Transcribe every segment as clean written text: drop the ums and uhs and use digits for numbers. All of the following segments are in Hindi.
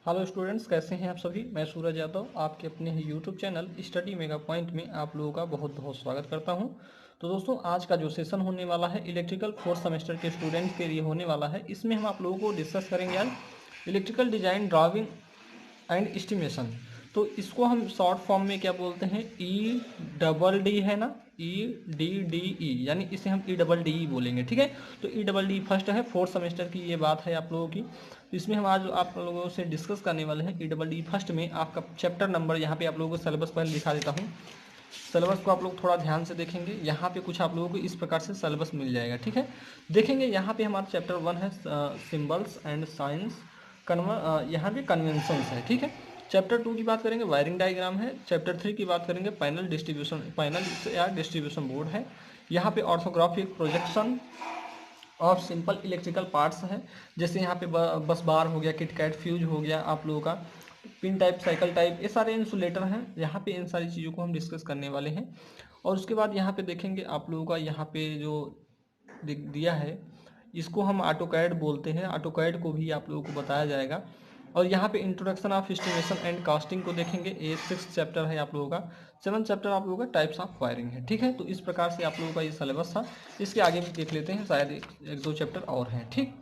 हेलो स्टूडेंट्स, कैसे हैं आप सभी। मैं सूरज यादव आपके अपने ही YouTube channel study mega point में आप लोगों का बहुत बहुत स्वागत करता हूं। तो दोस्तों, आज का जो सेशन होने वाला है इलेक्ट्रिकल फोर्थ सेमेस्टर के स्टूडेंट्स के लिए होने वाला है। इसमें हम आप लोगों को डिस्कस करेंगे आज electrical design, drawing and estimation. तो इसको हम शॉर्ट फॉर्म में क्या बोलते हैं, E डबल डी है ना, EDDE, यानी इसे हम EDDE बोलेंगे। ठीक है, तो EDDE फर्स्ट है, फोर्थ सेमेस्टर की ये बात है आप लोगों की। तो इसमें हम आज आप लोगों से डिस्कस करने वाले हैं EDDE फर्स्ट में आपका चैप्टर नंबर। यहाँ पे आप लोगों को सिलेबस पहले दिखा देता हूँ। सिलेबस को आप लोग थोड़ा ध्यान से देखेंगे। यहाँ पे कुछ आप लोगों को इस प्रकार से सिलेबस मिल जाएगा। ठीक है, देखेंगे यहाँ पे हमारा चैप्टर 1 है सिंबल्स एंड साइंस, यहाँ पे कन्वेंशंस है। ठीक है, चैप्टर 2 की बात करेंगे वायरिंग डायग्राम है। चैप्टर 3 की बात करेंगे पैनल या डिस्ट्रीब्यूशन बोर्ड है। यहाँ पे orthographic projection of simple electrical parts है। जैसे यहाँ पे बस बार हो गया, किटकैट फ्यूज हो गया आप लोगों का, पिन टाइप, साइकिल टाइप, ये सारे इंसुलेटर हैं। यहाँ पे इन सारी चीज़ों को हम डिस्कस करने वाले हैं। और उसके बाद यहाँ पे देखेंगे आप लोगों का, यहाँ पे जो दिया है इसको हम ऑटोकैड बोलते हैं। ऑटोकैड को भी आप लोगों को बताया जाएगा। और यहाँ पे introduction of estimation and casting को देखेंगे। ये 6th चैप्टर है आप लोगों का। 7th चैप्टर आप लोगों का टाइप्स ऑफ वायरिंग है। ठीक है, तो इस प्रकार से आप लोगों का ये सिलेबस था। इसके आगे भी देख लेते हैं, शायद एक दो चैप्टर और हैं। ठीक,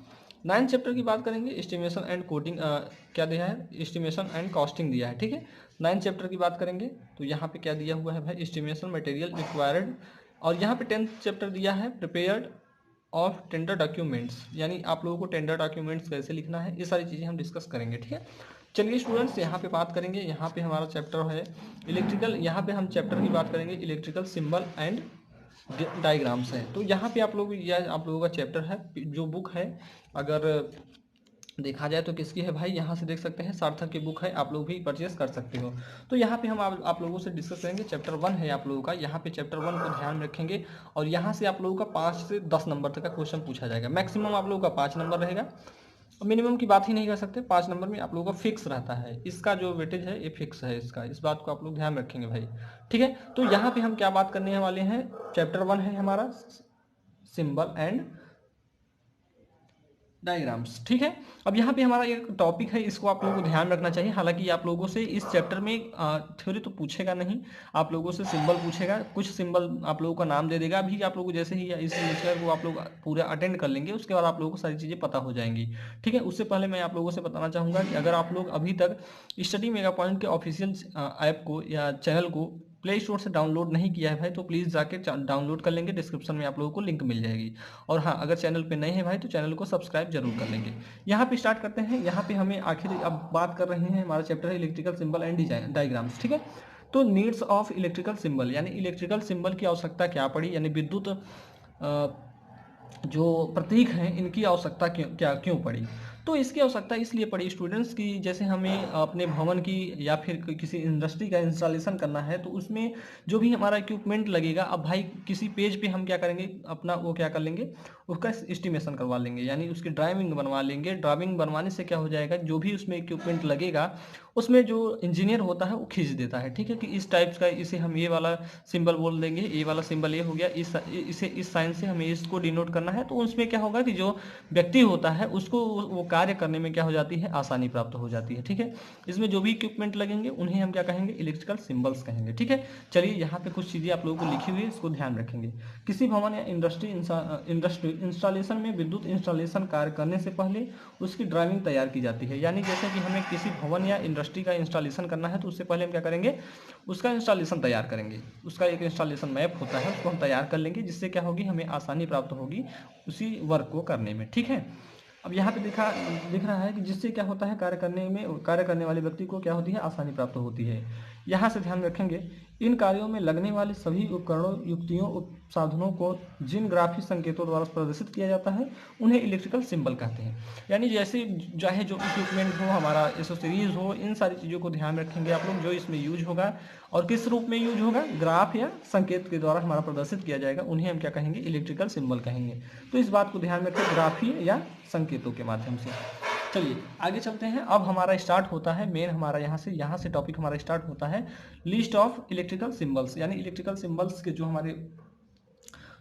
9th चैप्टर की बात करेंगे, एस्टिमेशन एंड कोडिंग, क्या दिया है, एस्टिमेशन एंड कॉस्टिंग दिया है। ठीक है, 9th चैप्टर की बात करेंगे तो यहाँ पे क्या दिया हुआ है भाई, एस्टिमेशन मटेरियल रिक्वायर्ड। और यहाँ पे 10th चैप्टर दिया है प्रिपेयर्ड ऑफ टेंडर डॉक्यूमेंट्स, यानी आप लोगों को टेंडर डॉक्यूमेंट्स कैसे लिखना है, ये सारी चीज़ें हम डिस्कस करेंगे। ठीक है, चलिए स्टूडेंट्स, यहाँ पे बात करेंगे। यहाँ पे हमारा चैप्टर है इलेक्ट्रिकल, यहाँ पे हम चैप्टर की बात करेंगे इलेक्ट्रिकल सिंबल एंड डायग्राम्स है। तो यहाँ पे आप लोग, यह आप लोगों का चैप्टर है। जो बुक है अगर देखा जाए तो किसकी है भाई, यहाँ से देख सकते हैं, सार्थक की बुक है, आप लोग भी परचेस कर सकते हो। तो यहाँ पे हम आप लोगों से डिस्कस करेंगे। चैप्टर 1 है आप लोगों का, यहाँ पे चैप्टर 1 को ध्यान में रखेंगे। और यहाँ से आप लोगों का 5 से 10 नंबर तक का क्वेश्चन पूछा जाएगा। मैक्सिमम आप लोगों का 5 नंबर रहेगा, मिनिमम की बात ही नहीं कर सकते। 5 नंबर में आप लोगों का फिक्स रहता है, इसका जो वेटेज है ये फिक्स है इसका। इस बात को आप लोग ध्यान रखेंगे भाई। ठीक है, तो यहाँ पे हम क्या बात करने वाले हैं, चैप्टर 1 है हमारा सिंबल एंड डायग्राम्स। ठीक है, अब यहाँ पे हमारा एक टॉपिक है, इसको आप लोगों को ध्यान रखना चाहिए। हालांकि आप लोगों से इस चैप्टर में थ्योरी तो पूछेगा नहीं, आप लोगों से सिंबल पूछेगा। कुछ सिंबल आप लोगों का नाम दे देगा। अभी आप लोगों को जैसे ही इस लेक्चर को आप लोग पूरा अटेंड कर लेंगे, उसके बाद आप लोगों को सारी चीज़ें पता हो जाएंगी। ठीक है, उससे पहले मैं आप लोगों से बताना चाहूँगा कि अगर आप लोग अभी तक स्टडी मेगा पॉइंट के ऑफिशियल ऐप को या चैनल को प्ले स्टोर से डाउनलोड नहीं किया है भाई, तो प्लीज़ जाके डाउनलोड कर लेंगे। डिस्क्रिप्शन में आप लोगों को लिंक मिल जाएगी। और हाँ, अगर चैनल पे नए हैं भाई तो चैनल को सब्सक्राइब जरूर कर लेंगे। यहाँ पे स्टार्ट करते हैं। यहाँ पे हमें आखिर अब बात कर रहे हैं, हमारा चैप्टर है electrical symbol and design diagrams. ठीक है, तो नीड्स ऑफ इलेक्ट्रिकल सिंबल, यानी इलेक्ट्रिकल सिंबल की आवश्यकता क्या पड़ी, यानी विद्युत जो प्रतीक हैं इनकी आवश्यकता क्यों पड़ी। तो इसकी आवश्यकता इसलिए पड़ी स्टूडेंट्स की, जैसे हमें अपने भवन की या फिर किसी इंडस्ट्री का इंस्टॉलेशन करना है, तो उसमें जो भी हमारा इक्विपमेंट लगेगा, अब भाई किसी पेज पे हम क्या करेंगे, अपना वो क्या कर लेंगे, उसका एस्टिमेशन करवा लेंगे, यानी उसकी ड्राइंग बनवा लेंगे। ड्राइंग बनवाने से क्या हो जाएगा, जो भी उसमें इक्विपमेंट लगेगा उसमें जो इंजीनियर होता है वो खींच देता है। ठीक है, कि इस टाइप्स का, इसे हम ये वाला सिंबल बोल देंगे, ये वाला सिंबल ये हो गया, इस साइन से हमें इसको डिनोट करना है। तो उसमें क्या होगा कि जो व्यक्ति होता है उसको वो कार्य करने में क्या हो जाती है, आसानी प्राप्त हो जाती है। ठीक है, इसमें जो भी इक्विपमेंट लगेंगे उन्हें हम क्या कहेंगे, इलेक्ट्रिकल सिंबल्स कहेंगे। ठीक है, चलिए यहाँ पे कुछ चीज़ें आप लोगों को लिखी हुई है, इसको ध्यान रखेंगे। किसी भवन या इंडस्ट्री इंस्टॉलेशन में विद्युत इंस्टॉलेशन कार्य करने से पहले उसकी ड्राइंग तैयार की जाती है। यानी जैसे कि हमें किसी भवन या इंडस्ट्री का इंस्टॉलेशन करना है, तो उससे पहले हम क्या करेंगे, उसका इंस्टॉलेशन तैयार करेंगे। उसका एक इंस्टॉलेशन मैप होता है, उसको हम तैयार कर लेंगे, जिससे क्या होगी, हमें आसानी प्राप्त होगी उसी वर्क को करने में। ठीक है, अब यहाँ पे दिख रहा है कि जिससे क्या होता है, कार्य करने वाले व्यक्ति को क्या होती है, आसानी प्राप्त होती है। यहाँ से ध्यान रखेंगे, इन कार्यों में लगने वाले सभी उपकरणों, युक्तियों, साधनों को जिन ग्राफिक संकेतों द्वारा प्रदर्शित किया जाता है उन्हें इलेक्ट्रिकल सिंबल कहते हैं। यानी जैसे चाहे जो इक्विपमेंट हो, हमारा एसेसरीज हो, इन सारी चीज़ों को ध्यान रखेंगे आप लोग, जो इसमें यूज होगा और किस रूप में यूज होगा, ग्राफ या संकेत के द्वारा हमारा प्रदर्शित किया जाएगा, उन्हें हम क्या कहेंगे, इलेक्ट्रिकल सिंबल कहेंगे। तो इस बात को ध्यान रखें, ग्राफी या संकेतों के माध्यम से। चलिए आगे चलते हैं। अब हमारा स्टार्ट होता है मेन, हमारा यहाँ से टॉपिक हमारा स्टार्ट होता है लिस्ट ऑफ इलेक्ट्रिकल सिंबल्स, यानी इलेक्ट्रिकल सिंबल्स के जो हमारे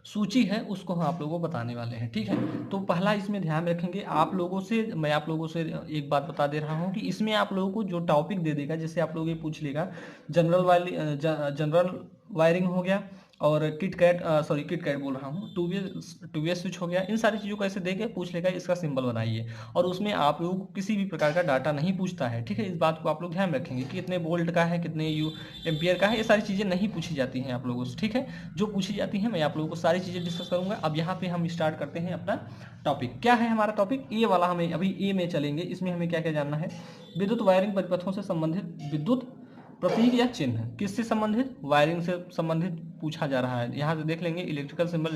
सूची है उसको हम आप लोगों को बताने वाले हैं, ठीक है। तो पहला इसमें ध्यान रखेंगे, आप लोगों से मैं आप लोगों से एक बात बता दे रहा हूँ कि इसमें आप लोगों को जो टॉपिक दे देगा, जैसे आप लोग ये पूछ लेगा जनरल वायरिंग हो गया, और किट कैट बोल रहा हूँ, टू वे स्विच हो गया, इन सारी चीज़ों को ऐसे दे के पूछ लेगा इसका सिंबल बनाइए, और उसमें आप लोगों को किसी भी प्रकार का डाटा नहीं पूछता है, ठीक है। इस बात को आप लोग ध्यान रखेंगे कि कितने वोल्ट का है, कितने एम्पियर का है, ये सारी चीज़ें नहीं पूछी जाती हैं आप लोगों से, ठीक है। जो पूछी जाती हैं मैं आप लोगों को सारी चीज़ें डिस्कस करूंगा। अब यहाँ पे हम स्टार्ट करते हैं अपना टॉपिक। क्या है हमारा टॉपिक? ए वाला, हमें अभी ए में चलेंगे। इसमें हमें क्या क्या जानना है? विद्युत वायरिंग परिपथों से संबंधित विद्युत प्रतीक या चिन्ह, किससे संबंधित? वायरिंग से संबंधित पूछा जा रहा है। यहाँ से देख लेंगे electrical symbol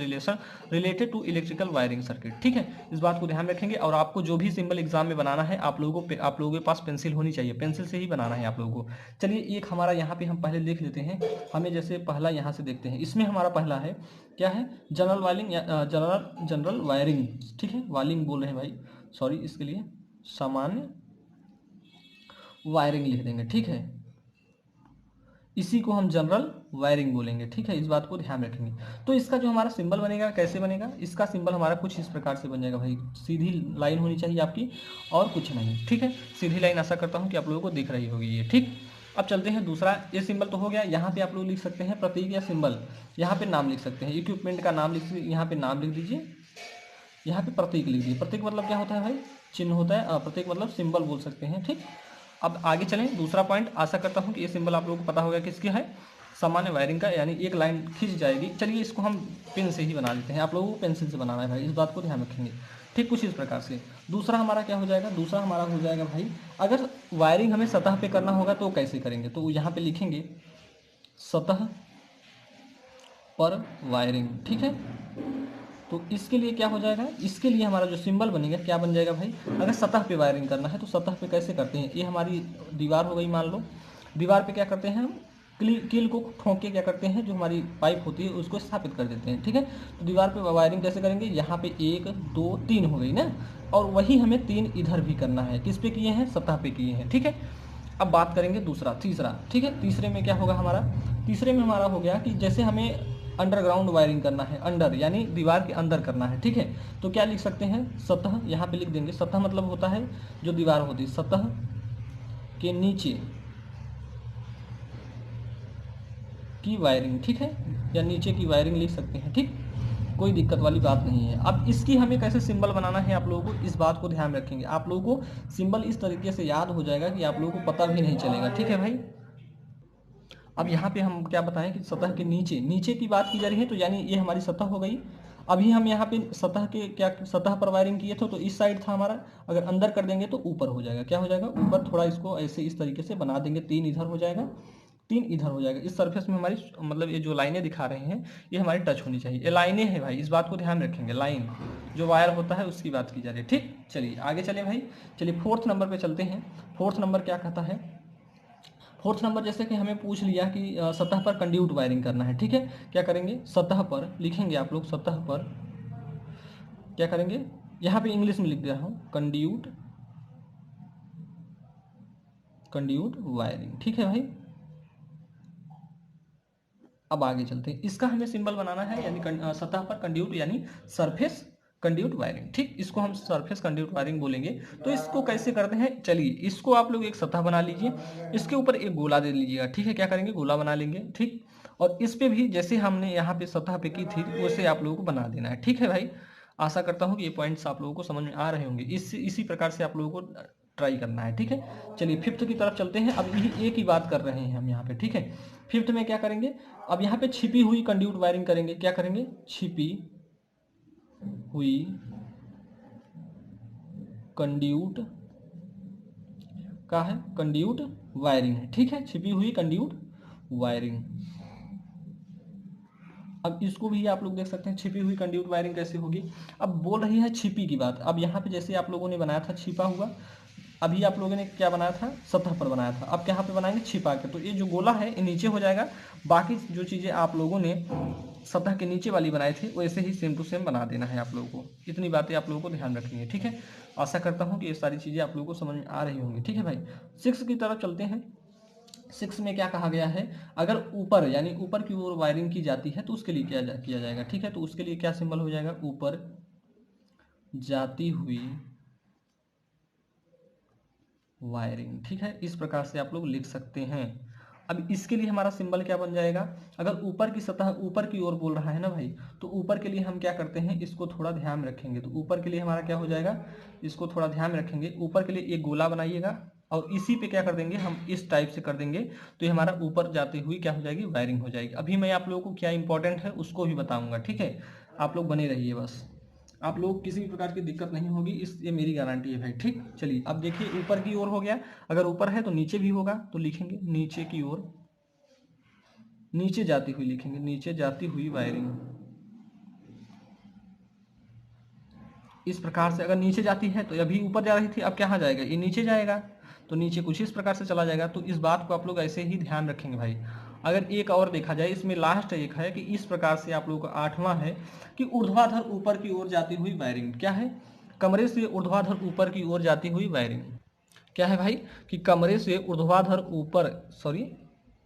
related to electrical wiring circuit, ठीक है। इस बात को ध्यान रखेंगे। और आपको जो भी सिंबल एग्जाम में बनाना है आप लोगों के पास पेंसिल होनी चाहिए, पेंसिल से ही बनाना है आप लोगों को। चलिए एक हमारा यहाँ पे हम पहले देख लेते हैं। हमें जैसे पहला यहाँ से देखते हैं, इसमें हमारा पहला है क्या है? जनरल वायरिंग या जनरल वायरिंग, ठीक है। वायरिंग बोल रहे हैं भाई, सॉरी, इसके लिए सामान्य वायरिंग लिख देंगे, ठीक है। इसी को हम जनरल वायरिंग बोलेंगे, ठीक है। इस बात को ध्यान रखेंगे। तो इसका जो हमारा सिंबल बनेगा, कैसे बनेगा? इसका सिंबल हमारा कुछ इस प्रकार से बन जाएगा भाई, सीधी लाइन होनी चाहिए आपकी और कुछ नहीं, ठीक है। सीधी लाइन, आशा करता हूँ कि आप लोगों को दिख रही होगी ये, ठीक। अब चलते हैं दूसरा। ये सिंबल तो हो गया। यहाँ पे आप लोग लिख सकते हैं प्रतीक या सिंबल, यहाँ पे नाम लिख सकते हैं, इक्विपमेंट का नाम लिख, यहाँ पे नाम लिख दीजिए, यहाँ पे प्रतीक लिख दीजिए। प्रतीक मतलब क्या होता है भाई? चिन्ह होता है। प्रतीक मतलब सिंबल बोल सकते हैं, ठीक। अब आगे चलें, दूसरा पॉइंट। आशा करता हूँ कि ये सिंबल आप लोगों को पता होगा किसकी है, सामान्य वायरिंग का, यानी एक लाइन खींच जाएगी। चलिए इसको हम पेन से ही बना लेते हैं, आप लोगों को पेंसिल से बनाना है भाई, इस बात को ध्यान रखेंगे, ठीक। कुछ इस प्रकार से। दूसरा हमारा क्या हो जाएगा? दूसरा हमारा हो जाएगा भाई, अगर वायरिंग हमें सतह पे करना होगा तो कैसे करेंगे? तो यहाँ पे लिखेंगे सतह पर वायरिंग, ठीक है। तो इसके लिए क्या हो जाएगा? इसके लिए हमारा जो सिंबल बनेगा क्या बन जाएगा भाई? अगर सतह पे वायरिंग करना है तो सतह पे कैसे करते हैं? ये हमारी दीवार हो गई, मान लो। दीवार पे क्या करते हैं हम? कील को ठोक के क्या करते हैं, जो हमारी पाइप होती है उसको स्थापित कर देते हैं, ठीक है। तो दीवार पे वायरिंग कैसे करेंगे? यहाँ पे 1 2 3 हो गई ना, और वही हमें 3 इधर भी करना है। किस पे किए हैं? सतह पे किए हैं, ठीक है। अब बात करेंगे तीसरा, ठीक है। तीसरे में क्या होगा हमारा? तीसरे में हमारा हो गया कि जैसे हमें अंडरग्राउंड वायरिंग करना है, अंडर यानी दीवार के अंदर करना है, ठीक है। तो क्या लिख सकते हैं? सतह, यहाँ पे लिख देंगे। सतह मतलब होता है जो दीवार होती है, सतह के नीचे की वायरिंग, ठीक है, या नीचे की वायरिंग लिख सकते हैं, ठीक। कोई दिक्कत वाली बात नहीं है। अब इसकी हमें कैसे सिंबल बनाना है आप लोगों को, इस बात को ध्यान रखेंगे। आप लोगों को सिंबल इस तरीके से याद हो जाएगा कि आप लोगों को पता भी नहीं चलेगा, ठीक है भाई। अब यहाँ पे हम क्या बताएं कि सतह के नीचे की बात की जा रही है, तो यानी ये हमारी सतह हो गई। अभी हम यहाँ पे सतह पर वायरिंग किए थे तो इस साइड था हमारा, अगर अंदर कर देंगे तो ऊपर हो जाएगा। क्या हो जाएगा? ऊपर। थोड़ा इसको ऐसे इस तरीके से बना देंगे, 3 इधर हो जाएगा, 3 इधर हो जाएगा। इस सरफेस में हमारी मतलब ये जो लाइनें दिखा रहे हैं ये हमारी टच होनी चाहिए। ये लाइनें हैं भाई, इस बात को ध्यान रखेंगे। लाइन जो वायर होता है उसकी बात की जा रही है, ठीक। चलिए आगे चले भाई। चलिए फोर्थ नंबर पे चलते हैं। फोर्थ नंबर क्या कहता है? फोर्थ नंबर, जैसे कि हमें पूछ लिया कि सतह पर कंड्यूट वायरिंग करना है, ठीक है। क्या करेंगे? सतह पर लिखेंगे आप लोग, सतह पर क्या करेंगे? यहाँ पे इंग्लिश में लिख दे रहा हूँ, कंड्यूट वायरिंग, ठीक है भाई। अब आगे चलते हैं। इसका हमें सिंबल बनाना है, यानी सतह पर कंड्यूट यानी सरफेस कंड्यूट वायरिंग, ठीक। इसको हम सरफेस कंड्यूट वायरिंग बोलेंगे। तो इसको कैसे करते हैं? चलिए इसको आप लोग एक सतह बना लीजिए, इसके ऊपर एक गोला दे लीजिएगा, ठीक है। क्या करेंगे? गोला बना लेंगे, ठीक। और इस पे भी जैसे हमने यहाँ पे सतह पे की थी वैसे आप लोगों को बना देना है, ठीक है भाई। आशा करता हूँ कि ये पॉइंट्स आप लोगों को समझ में आ रहे होंगे। इसी प्रकार से आप लोगों को ट्राई करना है, ठीक है। चलिए फिफ्थ की तरफ चलते हैं। अब यही एक ही बात कर रहे हैं हम यहाँ पे, ठीक है। फिफ्थ में क्या करेंगे? अब यहाँ पे छिपी हुई कंड्यूट वायरिंग करेंगे। क्या करेंगे? छिपी हुई कंड्यूट का है, कंड्यूट वायरिंग है, ठीक है। छिपी हुई कंड्यूट वायरिंग। अब इसको भी आप लोग देख सकते हैं, छिपी हुई कंड्यूट वायरिंग कैसे होगी। अब बोल रही है छिपी की बात। अब यहाँ पे जैसे आप लोगों ने बनाया था छिपा हुआ, अभी आप लोगों ने क्या बनाया था? सतह पर बनाया था। अब कहाँ पे बनाएंगे? छिपा के। तो ये जो गोला है ये नीचे हो जाएगा, बाकी जो चीज़ें आप लोगों ने सतह के नीचे वाली बनाए थे वैसे ही सेम टू सेम बना देना है आप लोगों को। इतनी बातें आप लोगों को ध्यान रखनी है, ठीक है। आशा करता हूँ कि ये सारी चीज़ें आप लोगों को समझ में आ रही होंगी, ठीक है भाई। 6 की तरफ चलते हैं। 6 में क्या कहा गया है, अगर ऊपर यानी ऊपर की ओर वायरिंग की जाती है तो उसके लिए किया जाएगा। ठीक है, तो उसके लिए क्या सिंबल हो जाएगा, ऊपर जाती हुई वायरिंग। ठीक है, इस प्रकार से आप लोग लिख सकते हैं। अब इसके लिए हमारा सिंबल क्या बन जाएगा, अगर ऊपर की सतह ऊपर की ओर बोल रहा है ना भाई, तो ऊपर के लिए हम क्या करते हैं, इसको थोड़ा ध्यान में रखेंगे। तो ऊपर के लिए हमारा क्या हो जाएगा, इसको थोड़ा ध्यान में रखेंगे। ऊपर के लिए एक गोला बनाइएगा और इसी पे क्या कर देंगे, हम इस टाइप से कर देंगे, तो ये हमारा ऊपर जाती हुई क्या हो जाएगी, वायरिंग हो जाएगी। अभी मैं आप लोगों को क्या इंपॉर्टेंट है उसको भी बताऊंगा। ठीक है, आप लोग बने रहिए बस, आप लोग किसी भी प्रकार की दिक्कत नहीं होगी, इस ये मेरी गारंटी है भाई। ठीक, चलिए अब देखिए ऊपर की ओर हो गया, अगर ऊपर है तो नीचे भी होगा, तो लिखेंगे नीचे की ओर, नीचे जाती हुई लिखेंगे, नीचे जाती हुई वायरिंग। इस प्रकार से अगर नीचे जाती है तो अभी ऊपर जा रही थी, अब कहाँ जाएगा, ये नीचे जाएगा, तो नीचे कुछ इस प्रकार से चला जाएगा। तो इस बात को आप लोग ऐसे ही ध्यान रखेंगे भाई। अगर एक और देखा जाए, इसमें लास्ट एक है कि इस प्रकार से आप लोगों का 8वां है कि ऊर्ध्वाधर ऊपर की ओर जाती हुई वायरिंग। क्या है, कमरे से ऊर्ध्वाधर ऊपर की ओर जाती हुई वायरिंग। क्या है भाई, कि कमरे से ऊर्ध्वाधर ऊपर, सॉरी,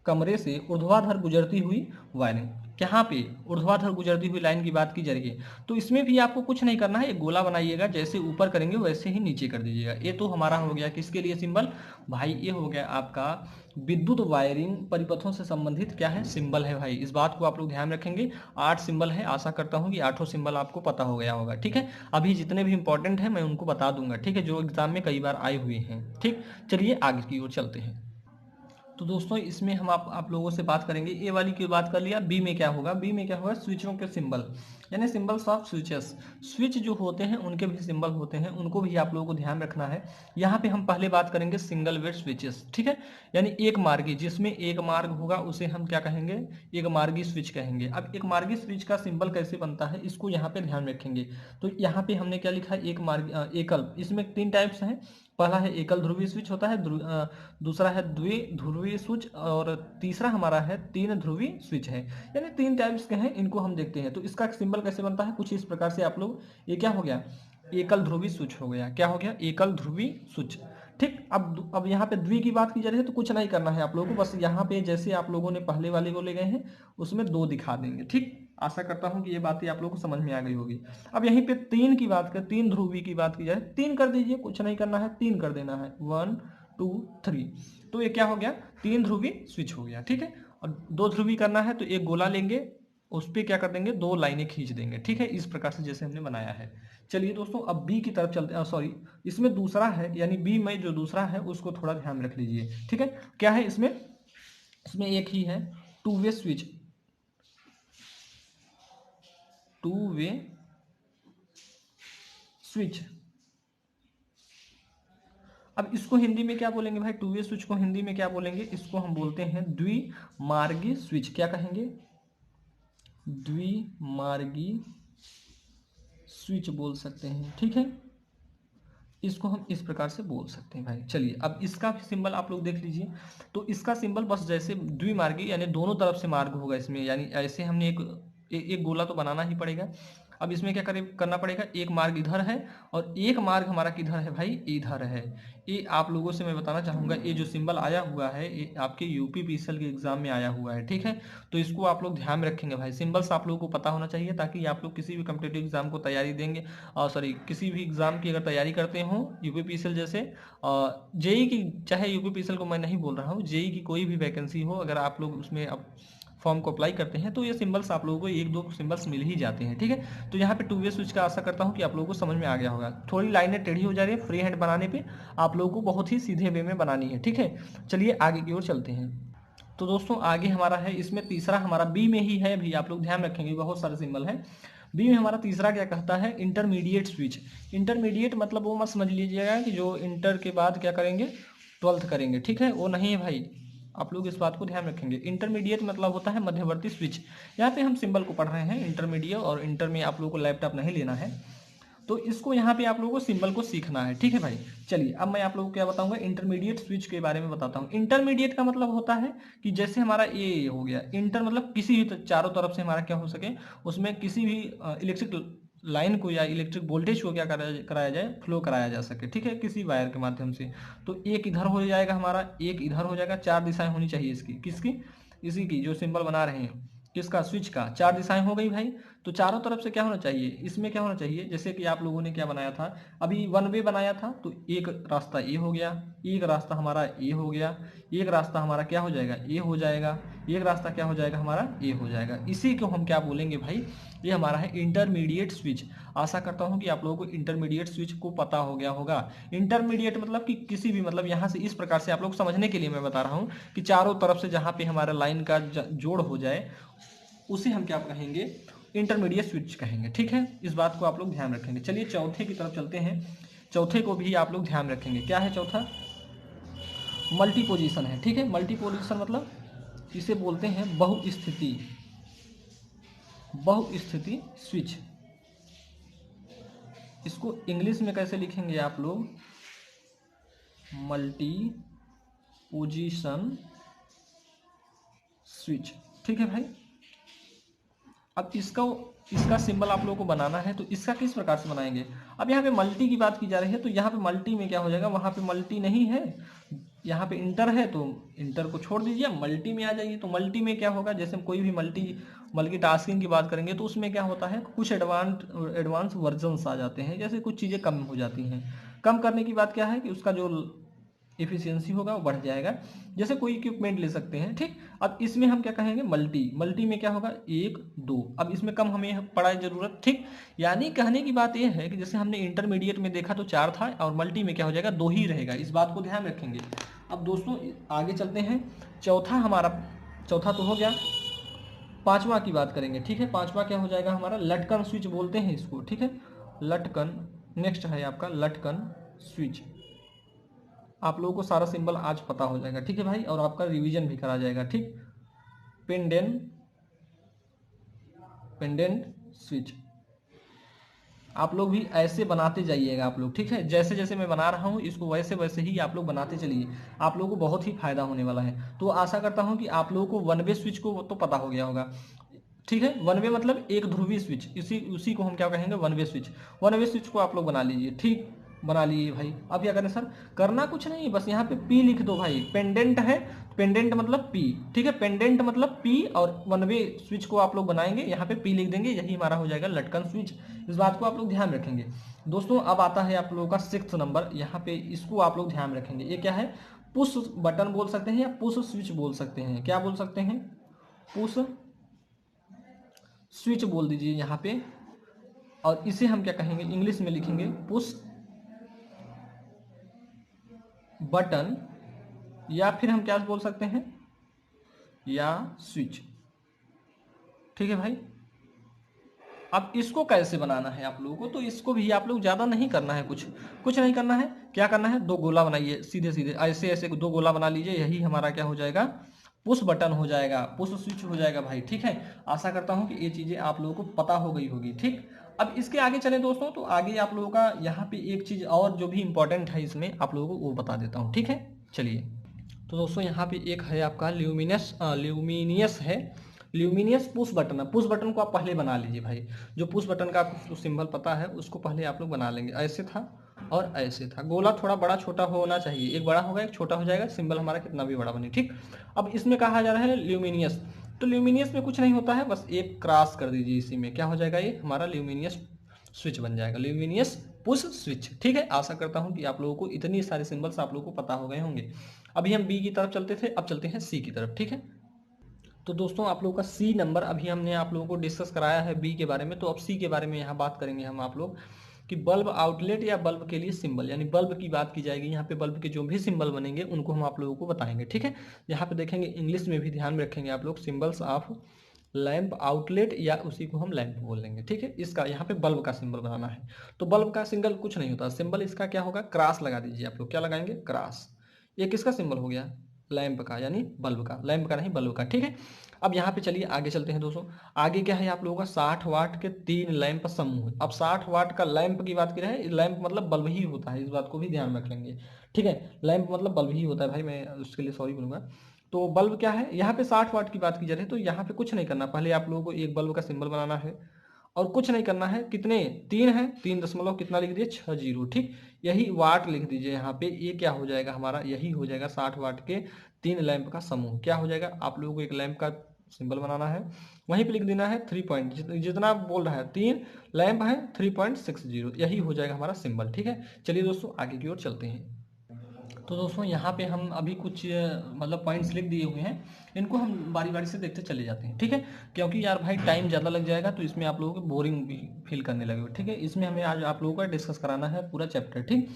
कमरे से ऊर्ध्वाधर गुजरती हुई वायरिंग। यहाँ पे ऊर्ध्वाधर गुजरती हुई लाइन की बात की जा रही है, तो इसमें भी आपको कुछ नहीं करना है, एक गोला बनाइएगा, जैसे ऊपर करेंगे वैसे ही नीचे कर दीजिएगा। ये तो हमारा हो गया किसके लिए सिंबल भाई, ये हो गया आपका विद्युत वायरिंग परिपथों से संबंधित क्या है, सिंबल है भाई। इस बात को आप लोग ध्यान रखेंगे। 8 सिंबल है, आशा करता हूँ कि 8 सिंबल आपको पता हो गया होगा। ठीक है, अभी जितने भी इंपॉर्टेंट है मैं उनको बता दूंगा। ठीक है, जो एग्जाम में कई बार आए हुए हैं। ठीक, चलिए आगे की ओर चलते हैं। तो दोस्तों इसमें हम आप लोगों से बात करेंगे, ए वाली की बात कर लिया, बी में क्या होगा, बी में क्या होगा, स्विचों के सिंबल यानी सिंबल्स ऑफ स्विचेस। स्विच जो होते हैं उनके भी सिंबल होते हैं, उनको भी आप लोगों को ध्यान रखना है। यहाँ पे हम पहले बात करेंगे सिंगल वेट स्विचेस। ठीक है, यानी एक मार्गी, जिसमें एक मार्ग होगा उसे हम क्या कहेंगे, एक मार्गी स्विच कहेंगे। अब एक मार्गी स्विच का सिंबल कैसे बनता है, इसको यहाँ पे ध्यान रखेंगे। तो यहाँ पे हमने क्या लिखा है, एक मार्गी एकल, इसमें 3 टाइप्स हैं। पहला है एकल ध्रुवीय स्विच होता है, दूसरा है द्विध्रुवीय स्विच, और तीसरा हमारा है 3 ध्रुवीय स्विच है। यानी 3 टाइप्स के हैं, इनको हम देखते हैं। तो इसका सिंबल कैसे बनता है, कुछ इस प्रकार से आप लोग, ये क्या हो गया, एकल ध्रुवीय स्विच हो गया। क्या हो गया, एकल ध्रुवीय स्विच। ठीक, अब यहाँ पे द्वि की बात की जा रही है, तो कुछ नहीं करना है आप लोगों को, बस यहाँ पे जैसे आप लोगों ने पहले वाले को ले गए हैं उसमें 2 दिखा देंगे। ठीक, आशा करता हूँ कि ये बातें आप लोगों को समझ में आ गई होगी। अब यहीं पे 3 की बात कर, 3 ध्रुवी की बात की जाए, 3 कर दीजिए, कुछ नहीं करना है, 3 कर देना है, 1 2 3। तो ये क्या हो गया, 3 ध्रुवी स्विच हो गया। ठीक है, और 2 ध्रुवी करना है तो एक गोला लेंगे, उस पर क्या कर देंगे, 2 लाइनें खींच देंगे। ठीक है, इस प्रकार से जैसे हमने बनाया है। चलिए दोस्तों अब बी की तरफ चलते हैं, सॉरी इसमें दूसरा है, यानी बी में जो दूसरा है उसको थोड़ा ध्यान रख लीजिए। ठीक है, क्या है इसमें, इसमें एक ही है, 2 वे स्विच, 2 वे स्विच। अब इसको हिंदी में क्या बोलेंगे भाई, 2 वे स्विच को हिंदी में क्या बोलेंगे, इसको हम बोलते हैं द्विमार्गी स्विच। क्या कहेंगे, द्विमार्गी स्विच बोल सकते हैं। ठीक है, इसको हम इस प्रकार से बोल सकते हैं भाई। चलिए अब इसका सिंबल आप लोग देख लीजिए। तो इसका सिंबल बस जैसे द्विमार्गी यानी दोनों तरफ से मार्ग होगा इसमें, यानी ऐसे हमने एक गोला तो बनाना ही पड़ेगा। अब इसमें क्या करना पड़ेगा, एक मार्ग इधर है और एक मार्ग हमारा किधर है भाई, इधर है। ये आप लोगों से मैं बताना चाहूँगा, ये जो सिंबल आया हुआ है ये आपके यूपी पीसीएल के एग्जाम में आया हुआ है। ठीक है, तो इसको आप लोग ध्यान में रखेंगे भाई, सिंबल्स आप लोगों को पता होना चाहिए, ताकि आप लोग किसी भी कम्पिटेटिव एग्जाम को तैयारी देंगे, सॉरी किसी भी एग्जाम की अगर तैयारी करते हो यूपी पीसीएल जैसे, जेई की, चाहे यूपी पीसीएल को मैं नहीं बोल रहा हूँ, जेई की कोई भी वैकेंसी हो, अगर आप लोग उसमें अब फॉर्म को अप्लाई करते हैं तो ये सिंबल्स आप लोगों को 1-2 सिंबल्स मिल ही जाते हैं। ठीक है, तो यहाँ पे 2 वे स्विच का आशा करता हूँ कि आप लोगों को समझ में आ गया होगा। थोड़ी लाइनें टेढ़ी हो जा रही है, फ्री हैंड बनाने पे आप लोगों को बहुत ही सीधे वे में बनानी है। ठीक है, चलिए आगे की ओर चलते हैं। तो दोस्तों आगे हमारा है, इसमें तीसरा हमारा बी में ही है भी, आप लोग ध्यान रखेंगे, बहुत सारे सिंबल हैं। बी में हमारा तीसरा क्या कहता है, इंटरमीडिएट स्विच। इंटरमीडिएट मतलब वो मत समझ लीजिएगा कि जो इंटर के बाद क्या करेंगे, 12th करेंगे। ठीक है, वो नहीं है भाई, आप लोग इस बात को ध्यान रखेंगे। इंटरमीडिएट मतलब होता है मध्यवर्ती स्विच। यहाँ पे हम सिंबल को पढ़ रहे हैं इंटरमीडिएट, और इंटर में आप लोगों को लैपटॉप नहीं लेना है, तो इसको यहाँ पे आप लोगों को सिंबल को सीखना है। ठीक है भाई, चलिए अब मैं आप लोगों को क्या बताऊंगा, इंटरमीडिएट स्विच के बारे में बताता हूँ। इंटरमीडिएट का मतलब होता है कि जैसे हमारा ये हो गया, इंटर मतलब किसी भी चारों तरफ से हमारा क्या हो सके, उसमें किसी भी इलेक्ट्रिक लाइन को या इलेक्ट्रिक वोल्टेज को क्या कराया जाए, फ्लो कराया जा सके, ठीक है, किसी वायर के माध्यम से। तो एक इधर हो जाएगा हमारा, एक इधर हो जाएगा, चार दिशाएं होनी चाहिए इसकी, किसकी, इसी की जो सिंबल बना रहे हैं, किसका, स्विच का, चार दिशाएं हो गई भाई। तो चारों तरफ से क्या होना चाहिए, इसमें क्या होना चाहिए, जैसे कि आप लोगों ने क्या बनाया था, अभी वन वे बनाया था, तो एक रास्ता ए हो गया, एक रास्ता हमारा ए हो गया, एक रास्ता हमारा क्या हो जाएगा, ए हो जाएगा, एक रास्ता क्या हो जाएगा हमारा, ए हो जाएगा। इसी को हम क्या बोलेंगे भाई, ये हमारा है इंटरमीडिएट स्विच। आशा करता हूँ कि आप लोगों को इंटरमीडिएट स्विच को पता हो गया होगा। इंटरमीडिएट मतलब कि किसी भी, मतलब यहाँ से इस प्रकार से आप लोग समझने के लिए मैं बता रहा हूँ कि चारों तरफ से जहाँ पे हमारा लाइन का जोड़ हो जाए उसे हम क्या कहेंगे, इंटरमीडिएट स्विच कहेंगे, ठीक है। इस बात को आप लोग ध्यान रखेंगे। चलिए चौथे की तरफ चलते हैं। चौथे को भी आप लोग ध्यान रखेंगे। क्या है चौथा, मल्टी पोजीशन है, ठीक है। मल्टी पोजीशन मतलब इसे बोलते हैं बहुस्थिति, बहुस्थिति स्विच। इसको इंग्लिश में कैसे लिखेंगे आप लोग, मल्टी पोजीशन स्विच, ठीक है भाई। अब इसका सिंबल आप लोगों को बनाना है, तो इसका किस प्रकार से बनाएंगे। अब यहाँ पे मल्टी की बात की जा रही है, तो यहाँ पे मल्टी में क्या हो जाएगा, वहाँ पे मल्टी नहीं है, यहाँ पे इंटर है, तो इंटर को छोड़ दीजिए, मल्टी में आ जाइए। तो मल्टी में क्या होगा, जैसे हम कोई भी मल्टीटास्किंग की बात करेंगे तो उसमें क्या होता है, कुछ एडवांस वर्जन्स आ जाते हैं, जैसे कुछ चीज़ें कम हो जाती हैं। कम करने की बात क्या है कि उसका जो एफिशिएंसी होगा वो बढ़ जाएगा, जैसे कोई इक्विपमेंट ले सकते हैं, ठीक। अब इसमें हम क्या कहेंगे, मल्टी में क्या होगा, एक दो। अब इसमें कम हमें पड़ा जरूरत, ठीक। यानी कहने की बात यह है कि जैसे हमने इंटरमीडिएट में देखा तो चार था, और मल्टी में क्या हो जाएगा, दो ही रहेगा। इस बात को ध्यान रखेंगे। अब दोस्तों आगे चलते हैं। चौथा तो हो गया। पांचवा की बात करेंगे, ठीक है। पांचवा क्या हो जाएगा हमारा, लटकन स्विच बोलते हैं इसको, ठीक है, लटकन। नेक्स्ट है आपका लटकन स्विच। आप लोगों को सारा सिंबल आज पता हो जाएगा, ठीक है भाई, और आपका रिवीजन भी करा जाएगा, ठीक। पेंडेंट स्विच आप लोग भी ऐसे बनाते जाइएगा आप लोग, ठीक है। जैसे जैसे मैं बना रहा हूँ इसको वैसे वैसे ही आप लोग बनाते चलिए, आप लोगों को बहुत ही फायदा होने वाला है। तो आशा करता हूँ कि आप लोगों को वन वे स्विच को तो पता हो गया होगा, ठीक है। वन वे मतलब एक ध्रुवीय स्विच, उसी को हम क्या कहेंगे, one way switch. One way switch को आप लोग बना लीजिए, ठीक, बना लिए भाई। अब क्या करें सर, करना कुछ नहीं, बस यहाँ पे पी लिख दो भाई। पेंडेंट है, पेंडेंट मतलब पी, ठीक है, पेंडेंट मतलब पी, और वन वे स्विच को आप लोग बनाएंगे, यहाँ पे पी लिख देंगे, यही हमारा हो जाएगा लटकन स्विच। इस बात को आप लोग ध्यान रखेंगे। दोस्तों अब आता है आप लोगों का 6th नंबर, यहाँ पे इसको आप लोग ध्यान रखेंगे। ये क्या है, पुश बटन बोल सकते हैं या पुश स्विच बोल सकते हैं। क्या बोल सकते हैं, पुश स्विच बोल दीजिए यहाँ पे। और इसे हम क्या कहेंगे, इंग्लिश में लिखेंगे पुश बटन, या फिर हम क्या बोल सकते हैं, या स्विच, ठीक है भाई। अब इसको कैसे बनाना है आप लोगों को, तो इसको भी आप लोग ज़्यादा नहीं करना है, कुछ नहीं करना है। क्या करना है, दो गोला बनाइए, सीधे सीधे ऐसे ऐसे दो गोला बना लीजिए, यही हमारा क्या हो जाएगा, पुश बटन हो जाएगा, पुश स्विच हो जाएगा भाई, ठीक है। आशा करता हूँ कि ये चीज़ें आप लोगों को पता हो गई होगी, ठीक। अब इसके आगे चले दोस्तों, तो आगे आप लोगों का यहाँ पे एक चीज़ और जो भी इंपॉर्टेंट है इसमें आप लोगों को वो बता देता हूँ, ठीक है। चलिए, तो दोस्तों यहाँ पे एक है आपका ल्यूमिनियस है, ल्यूमिनियस पुश बटन है। पुश बटन को आप पहले बना लीजिए भाई, जो पुश बटन का आपको सिंबल पता है उसको पहले आप लोग बना लेंगे। ऐसे था और ऐसे था, गोला थोड़ा बड़ा छोटा होना चाहिए, एक बड़ा होगा एक छोटा हो जाएगा, सिंबल हमारा कितना भी बड़ा बने, ठीक। अब इसमें कहा जा रहा है ल्यूमिनियस, तो ल्यूमिनियस में कुछ नहीं होता है, बस एक क्रॉस कर दीजिए इसी में, क्या हो जाएगा, ये हमारा ल्यूमिनियस स्विच बन जाएगा, ल्यूमिनियस पुश स्विच, ठीक है। आशा करता हूँ कि आप लोगों को इतनी सारे सिंबल्स आप लोगों को पता हो गए होंगे। अभी हम बी की तरफ चलते थे, अब चलते हैं सी की तरफ, ठीक है। तो दोस्तों आप लोगों का सी नंबर अभी हमने आप लोगों को डिस्कस कराया है बी के बारे में, तो अब सी के बारे में यहाँ बात करेंगे हम आप लोग कि बल्ब आउटलेट या बल्ब के लिए सिंबल, यानी बल्ब की बात की जाएगी। यहाँ पे बल्ब के जो भी सिंबल बनेंगे उनको हम आप लोगों को बताएंगे, ठीक है। यहाँ पे देखेंगे इंग्लिश में भी ध्यान में रखेंगे आप लोग, सिंबल्स ऑफ लैंप आउटलेट, या उसी को हम लैंप बोल लेंगे, ठीक है। इसका यहाँ पे बल्ब का सिंबल बनाना है, तो बल्ब का सिंबल कुछ नहीं होता, सिंबल इसका क्या होगा, क्रॉस लगा दीजिए आप लोग, क्या लगाएंगे, क्रॉस। ये किसका सिंबल हो गया, लैंप का, यानी बल्ब का, लैंप का नहीं बल्ब का, ठीक है। अब यहाँ पे चलिए आगे चलते हैं दोस्तों। आगे क्या है आप लोगों का 60 वाट के 3 लैंप समूह। अब 60 वाट का लैंप की बात करें, लैंप मतलब बल्ब ही होता है, इस बात को भी ध्यान रख लेंगे, ठीक है। लैंप मतलब बल्ब ही होता है भाई, मैं उसके लिए सॉरी बोलूँगा। तो बल्ब क्या है, यहाँ पे 60 वाट की बात की जा रही है, तो यहाँ पे कुछ नहीं करना, पहले आप लोगों को एक बल्ब का सिंबल बनाना है, और कुछ नहीं करना है। कितने 3 है, 3 दशमलव कितना लिख दिए 60, ठीक। यही वाट लिख दीजिए यहाँ पे। ये क्या हो जाएगा हमारा, यही हो जाएगा 60 वाट के 3 लैंप का समूह। क्या हो जाएगा, आप लोगों को एक लैंप का सिंबल बनाना है, वहीं पे लिख देना है 3 पॉइंट, जितना बोल रहा है 3 लैंप है 3.60, यही हो जाएगा हमारा सिंबल, ठीक है। चलिए दोस्तों आगे की ओर चलते हैं। तो दोस्तों यहाँ पे हम अभी कुछ मतलब पॉइंट्स लिख दिए हुए हैं, इनको हम बारी बारी से देखते चले जाते हैं, ठीक है। क्योंकि यार भाई टाइम ज़्यादा लग जाएगा तो इसमें आप लोगों को बोरिंग भी फील करने लगेगा, ठीक है। इसमें हमें आज आप लोगों का डिस्कस कराना है पूरा चैप्टर, ठीक।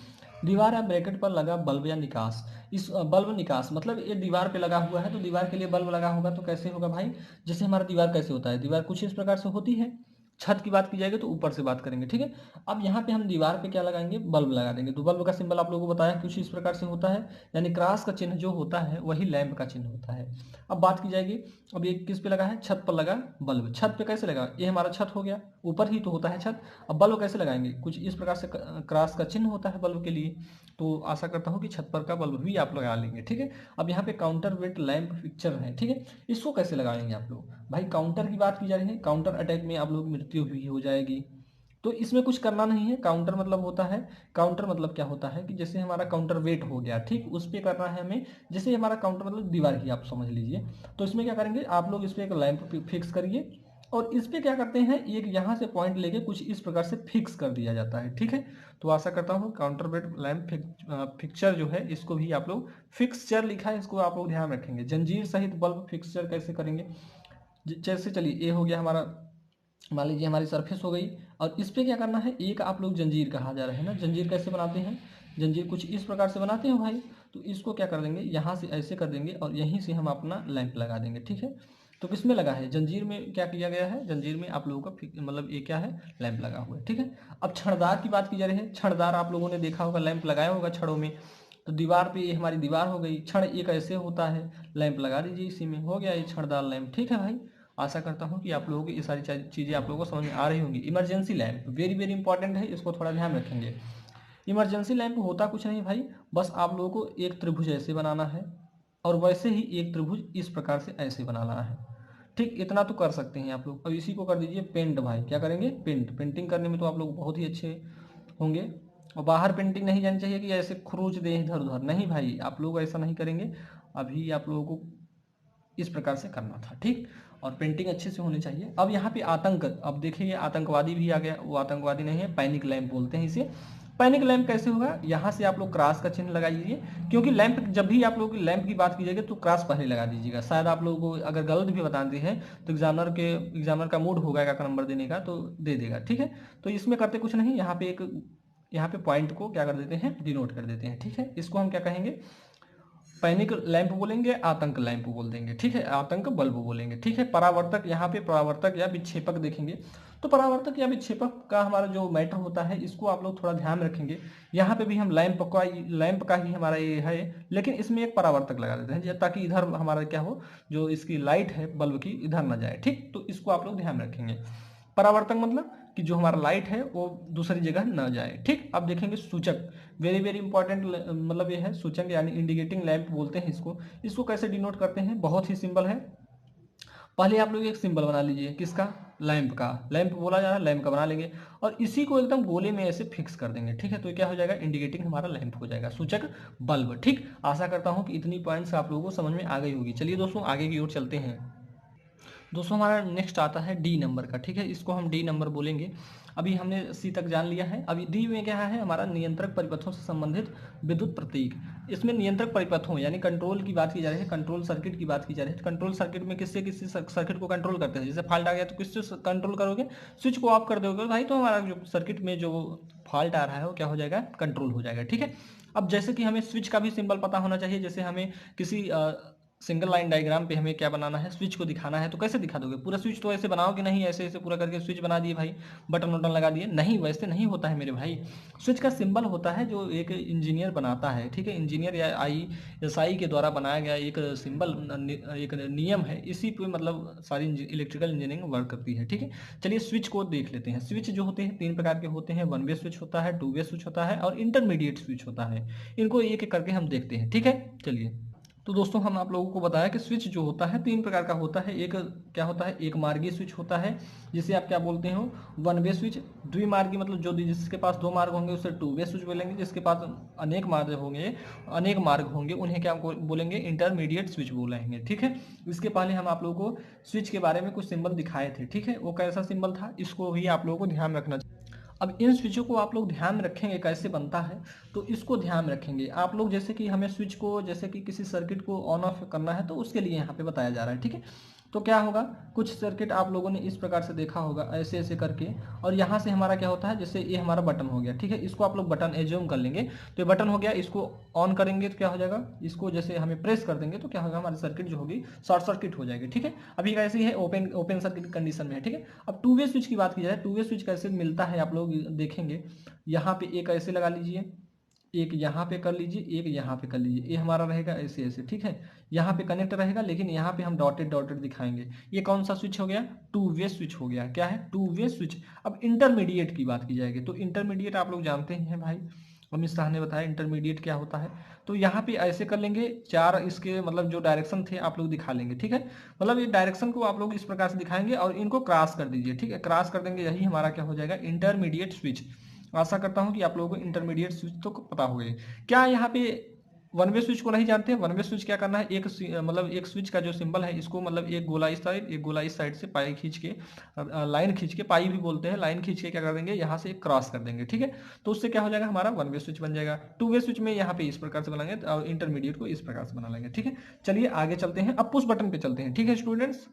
दीवार या ब्रैकेट पर लगा बल्ब या निकास। इस बल्ब निकास मतलब ये दीवार पे लगा हुआ है, तो दीवार के लिए बल्ब लगा होगा तो कैसे होगा भाई, जैसे हमारा दीवार कैसे होता है, दीवार कुछ इस प्रकार से होती है। छत की बात की जाएगी तो ऊपर से बात करेंगे, ठीक है। अब यहाँ पे हम दीवार पे क्या लगाएंगे, बल्ब लगा देंगे। तो बल्ब का सिंबल आप लोगों को बताया कुछ इस प्रकार से होता है, यानी क्रॉस का चिन्ह जो होता है वही लैंप का चिन्ह होता है। अब बात की जाएगी, अब ये किस पे लगा है, छत पर लगा बल्ब। छत पे कैसे लगा, ये हमारा छत हो गया, ऊपर ही तो होता है छत। अब बल्ब कैसे लगाएंगे, कुछ इस प्रकार से क्रॉस का चिन्ह होता है बल्ब के लिए। तो आशा करता हूँ कि छत पर का बल्ब भी आप लगा लेंगे, ठीक है। अब यहाँ पे काउंटर वेट लैंप फिक्चर है, ठीक है। इसको कैसे लगाएंगे आप लोग, भाई काउंटर की बात की जा रही है, काउंटर अटैक में आप लोग की मृत्यु हुई हो जाएगी, तो इसमें कुछ करना नहीं है। काउंटर मतलब होता है, काउंटर मतलब क्या होता है कि जैसे हमारा काउंटर वेट हो गया, ठीक, उस पर करना है हमें। जैसे हमारा काउंटर मतलब दीवार ही आप समझ लीजिए, तो इसमें क्या करेंगे आप लोग, इस पर एक लैंप फिक्स करिए और इस पे क्या करते हैं, एक यहाँ से पॉइंट लेके कुछ इस प्रकार से फिक्स कर दिया जाता है, ठीक है। तो आशा करता हूँ काउंटर वेट लैंप फिक्सचर जो है इसको भी आप लोग, फिक्सचर लिखा है इसको आप लोग ध्यान रखेंगे। जंजीर सहित बल्ब फिक्सचर कैसे करेंगे, जैसे चलिए ये हो गया हमारा, मान लीजिए हमारी सरफेस हो गई, और इस पे क्या करना है, एक आप लोग जंजीर कहा जा रहा है ना, जंजीर कैसे बनाते हैं, जंजीर कुछ इस प्रकार से बनाते हो भाई। तो इसको क्या कर देंगे, यहाँ से ऐसे कर देंगे और यहीं से हम अपना लैंप लगा देंगे, ठीक है। तो किसमें लगा है, जंजीर में क्या किया गया है, जंजीर में आप लोगों का मतलब ये क्या है, लैंप लगा हुआ है, ठीक है। अब छड़दार की बात की जा रही है, छड़दार आप लोगों ने देखा होगा, लैंप लगाया होगा छड़ों में। तो दीवार पे ये हमारी दीवार हो गई, छड़ एक ऐसे होता है, लैंप लगा दीजिए इसी में, हो गया ये छड़दार लैंप, ठीक है भाई। आशा करता हूँ कि आप लोगों की ये सारी चीज़ें आप लोगों को समझ में आ रही होंगी। Emergency lamp very very important है, इसको थोड़ा ध्यान रखेंगे। इमरजेंसी लैंप होता कुछ नहीं भाई, बस आप लोगों को एक त्रिभुज ऐसे बनाना है और वैसे ही एक त्रिभुज इस प्रकार से ऐसे बनाना है, ठीक। इतना तो कर सकते हैं आप लोग। अब इसी को कर दीजिए पेंट भाई, क्या करेंगे, पेंट। पेंटिंग करने में तो आप लोग बहुत ही अच्छे होंगे, और बाहर पेंटिंग नहीं जानी चाहिए कि ऐसे खरोच दें इधर उधर, नहीं भाई आप लोग ऐसा नहीं करेंगे। अभी आप लोगों को इस प्रकार से करना था, ठीक। और पेंटिंग अच्छे से होनी चाहिए। अब यहाँ पे आतंक, अब देखिए आतंकवादी भी आ गया, वो आतंकवादी नहीं है, पैनिक लैंप बोलते हैं इसे। पैनिक लैंप कैसे होगा, यहाँ से आप लोग क्रॉस का चिन्ह लगाइए, क्योंकि लैंप जब भी आप लोग लैंप की बात कीजिएगा तो क्रॉस पहले लगा दीजिएगा। शायद आप लोगों को अगर गलत भी बताते हैं तो एग्जामिनर का मूड होगा एक नंबर देने का, तो दे देगा, ठीक है। तो इसमें करते कुछ नहीं, यहाँ पे पॉइंट को क्या कर देते हैं, डिनोट कर देते हैं, ठीक है। इसको हम क्या कहेंगे, पैनिक लैंप बोलेंगे, आतंक लैंप बोल देंगे, ठीक है, आतंक बल्ब बोलेंगे, ठीक है। परावर्तक, यहाँ पे परावर्तक या विक्षेपक देखेंगे, तो परावर्तक या विक्षेपक का हमारा जो मैटर होता है इसको आप लोग थोड़ा ध्यान रखेंगे। यहाँ पे भी हम लैंप का ही हमारा ये है, लेकिन इसमें एक परावर्तक लगा देते हैं ताकि इधर हमारा क्या हो, जो इसकी लाइट है बल्ब की इधर ना जाए, ठीक। तो इसको आप लोग ध्यान रखेंगे। परावर्तक मतलब कि जो हमारा लाइट है वो दूसरी जगह ना जाए, ठीक। अब देखेंगे सूचक, वेरी वेरी इंपॉर्टेंट, मतलब ये है सूचक यानी इंडिकेटिंग लैंप बोलते हैं इसको। इसको कैसे डिनोट करते हैं, बहुत ही सिंपल है। पहले आप लोग एक सिंबल बना लीजिए, किसका, लैंप का। लैंप बोला जा रहा है, लैंप का बना लेंगे और इसी को एकदम गोले में ऐसे फिक्स कर देंगे, ठीक है। तो क्या हो जाएगा, इंडिकेटिंग हमारा लैंप हो जाएगा, सूचक बल्ब, ठीक। आशा करता हूँ कि इतनी पॉइंट्स आप लोगों को समझ में आ गई होगी। चलिए दोस्तों आगे की ओर चलते हैं। दोस्तों हमारा नेक्स्ट आता है डी नंबर का, ठीक है। इसको हम डी नंबर बोलेंगे। अभी हमने सी तक जान लिया है। अभी डी में क्या है, हमारा नियंत्रक परिपथों से संबंधित विद्युत प्रतीक। इसमें नियंत्रक परिपथों यानी कंट्रोल की बात की जा रही है, कंट्रोल सर्किट की बात की जा रही है। कंट्रोल सर्किट में किससे किसी सर्किट को कंट्रोल करते हैं, जैसे फॉल्ट आ गया तो किससे कंट्रोल करोगे, स्विच को ऑफ कर दोगे भाई, तो हमारा जो सर्किट में जो फॉल्ट आ रहा है वो क्या हो जाएगा, कंट्रोल हो जाएगा, ठीक है। अब जैसे कि हमें स्विच का भी सिंबल पता होना चाहिए, जैसे हमें किसी सिंगल लाइन डायग्राम पे हमें क्या बनाना है, स्विच को दिखाना है, तो कैसे दिखा दोगे, पूरा स्विच तो ऐसे बनाओगे नहीं, ऐसे ऐसे पूरा करके स्विच बना दिए भाई, बटन वटन लगा दिए, नहीं वैसे नहीं होता है मेरे भाई। स्विच का सिंबल होता है जो एक इंजीनियर बनाता है, ठीक है। इंजीनियर या SI के द्वारा बनाया गया एक सिंबल, एक नियम है, इसी पे मतलब सारी इलेक्ट्रिकल इंजीनियरिंग वर्क करती है, ठीक है। चलिए स्विच को देख लेते हैं। स्विच जो होते हैं 3 प्रकार के होते हैं, 1 वे स्विच होता है, 2 वे स्विच होता है और इंटरमीडिएट स्विच होता है। इनको एक एक करके हम देखते हैं, ठीक है। चलिए तो दोस्तों हम आप लोगों को बताया कि स्विच जो होता है तीन प्रकार का होता है। एक क्या होता है, एक मार्गी स्विच होता है जिसे आप क्या बोलते हो, वन वे स्विच। द्विमार्गी मतलब जो जिसके पास दो मार्ग होंगे उसे टू वे स्विच बोलेंगे। जिसके पास अनेक मार्ग होंगे उन्हें क्या बोलेंगे, इंटरमीडिएट स्विच बोलेंगे। ठीक है, इसके पहले हम आप लोगों को स्विच के बारे में कुछ सिंबल दिखाए थे। ठीक है, वो कैसा सिंबल था इसको भी आप लोगों को ध्यान रखना चाहिए। अब इन स्विचों को आप लोग ध्यान रखेंगे कैसे बनता है, तो इसको ध्यान रखेंगे आप लोग। जैसे कि हमें स्विच को, जैसे कि किसी सर्किट को ऑन ऑफ करना है तो उसके लिए यहाँ पे बताया जा रहा है। ठीक है, तो क्या होगा, कुछ सर्किट आप लोगों ने इस प्रकार से देखा होगा ऐसे ऐसे करके, और यहाँ से हमारा क्या होता है, जैसे ये हमारा बटन हो गया। ठीक है, इसको आप लोग बटन एज्यूम कर लेंगे, तो ये बटन हो गया। इसको ऑन करेंगे तो क्या हो जाएगा, इसको जैसे हमें प्रेस कर देंगे तो क्या होगा, हमारी सर्किट जो होगी शॉर्ट सर्किट हो जाएगी। ठीक है, अभी कैसे ही है, ओपन ओपन सर्किट कंडीशन में है। ठीक है, अब टू वे स्विच की बात की जाए, टू वे स्विच कैसे मिलता है आप लोग देखेंगे। यहाँ पे एक ऐसे लगा लीजिए, एक यहाँ पे कर लीजिए, एक यहाँ पे कर लीजिए, ये हमारा रहेगा ऐसे ऐसे। ठीक है, यहाँ पे कनेक्ट रहेगा, लेकिन यहाँ पे हम डॉटेड डॉटेड दिखाएंगे। ये कौन सा स्विच हो गया, टू वे स्विच हो गया। क्या है, टू वे स्विच। अब इंटरमीडिएट की बात की जाएगी तो इंटरमीडिएट आप लोग जानते ही हैं भाई, अमित शाह ने बताया इंटरमीडिएट क्या होता है। तो यहाँ पे ऐसे कर लेंगे, चार इसके मतलब जो डायरेक्शन थे आप लोग दिखा लेंगे। ठीक है, मतलब ये डायरेक्शन को आप लोग इस प्रकार से दिखाएंगे और इनको क्रॉस कर दीजिए। ठीक है, क्रॉस कर देंगे, यही हमारा क्या हो जाएगा, इंटरमीडिएट स्विच। आशा करता हूं कि आप लोगों को इंटरमीडिएट स्विच तो पता हो गए। क्या यहाँ पे वन वे स्विच को नहीं जानते हैं, वन वे स्विच क्या करना है, मतलब एक स्विच का जो सिंबल है इसको, मतलब एक गोला इस साइड एक गोला इस साइड से पाई खींच के, लाइन खींच के, पाई भी बोलते हैं, लाइन खींच के क्या कर देंगे, यहाँ से एक क्रॉस कर देंगे। ठीक है, तो उससे क्या हो जाएगा, हमारा वन वे स्विच बन जाएगा। टू वे स्विच में यहाँ पे इस प्रकार से बनाएंगे और इंटरमीडिएट को इस प्रकार से बना लेंगे। ठीक है, चलिए आगे चलते हैं, अब पुश बटन पे चलते हैं। ठीक है स्टूडेंट्स,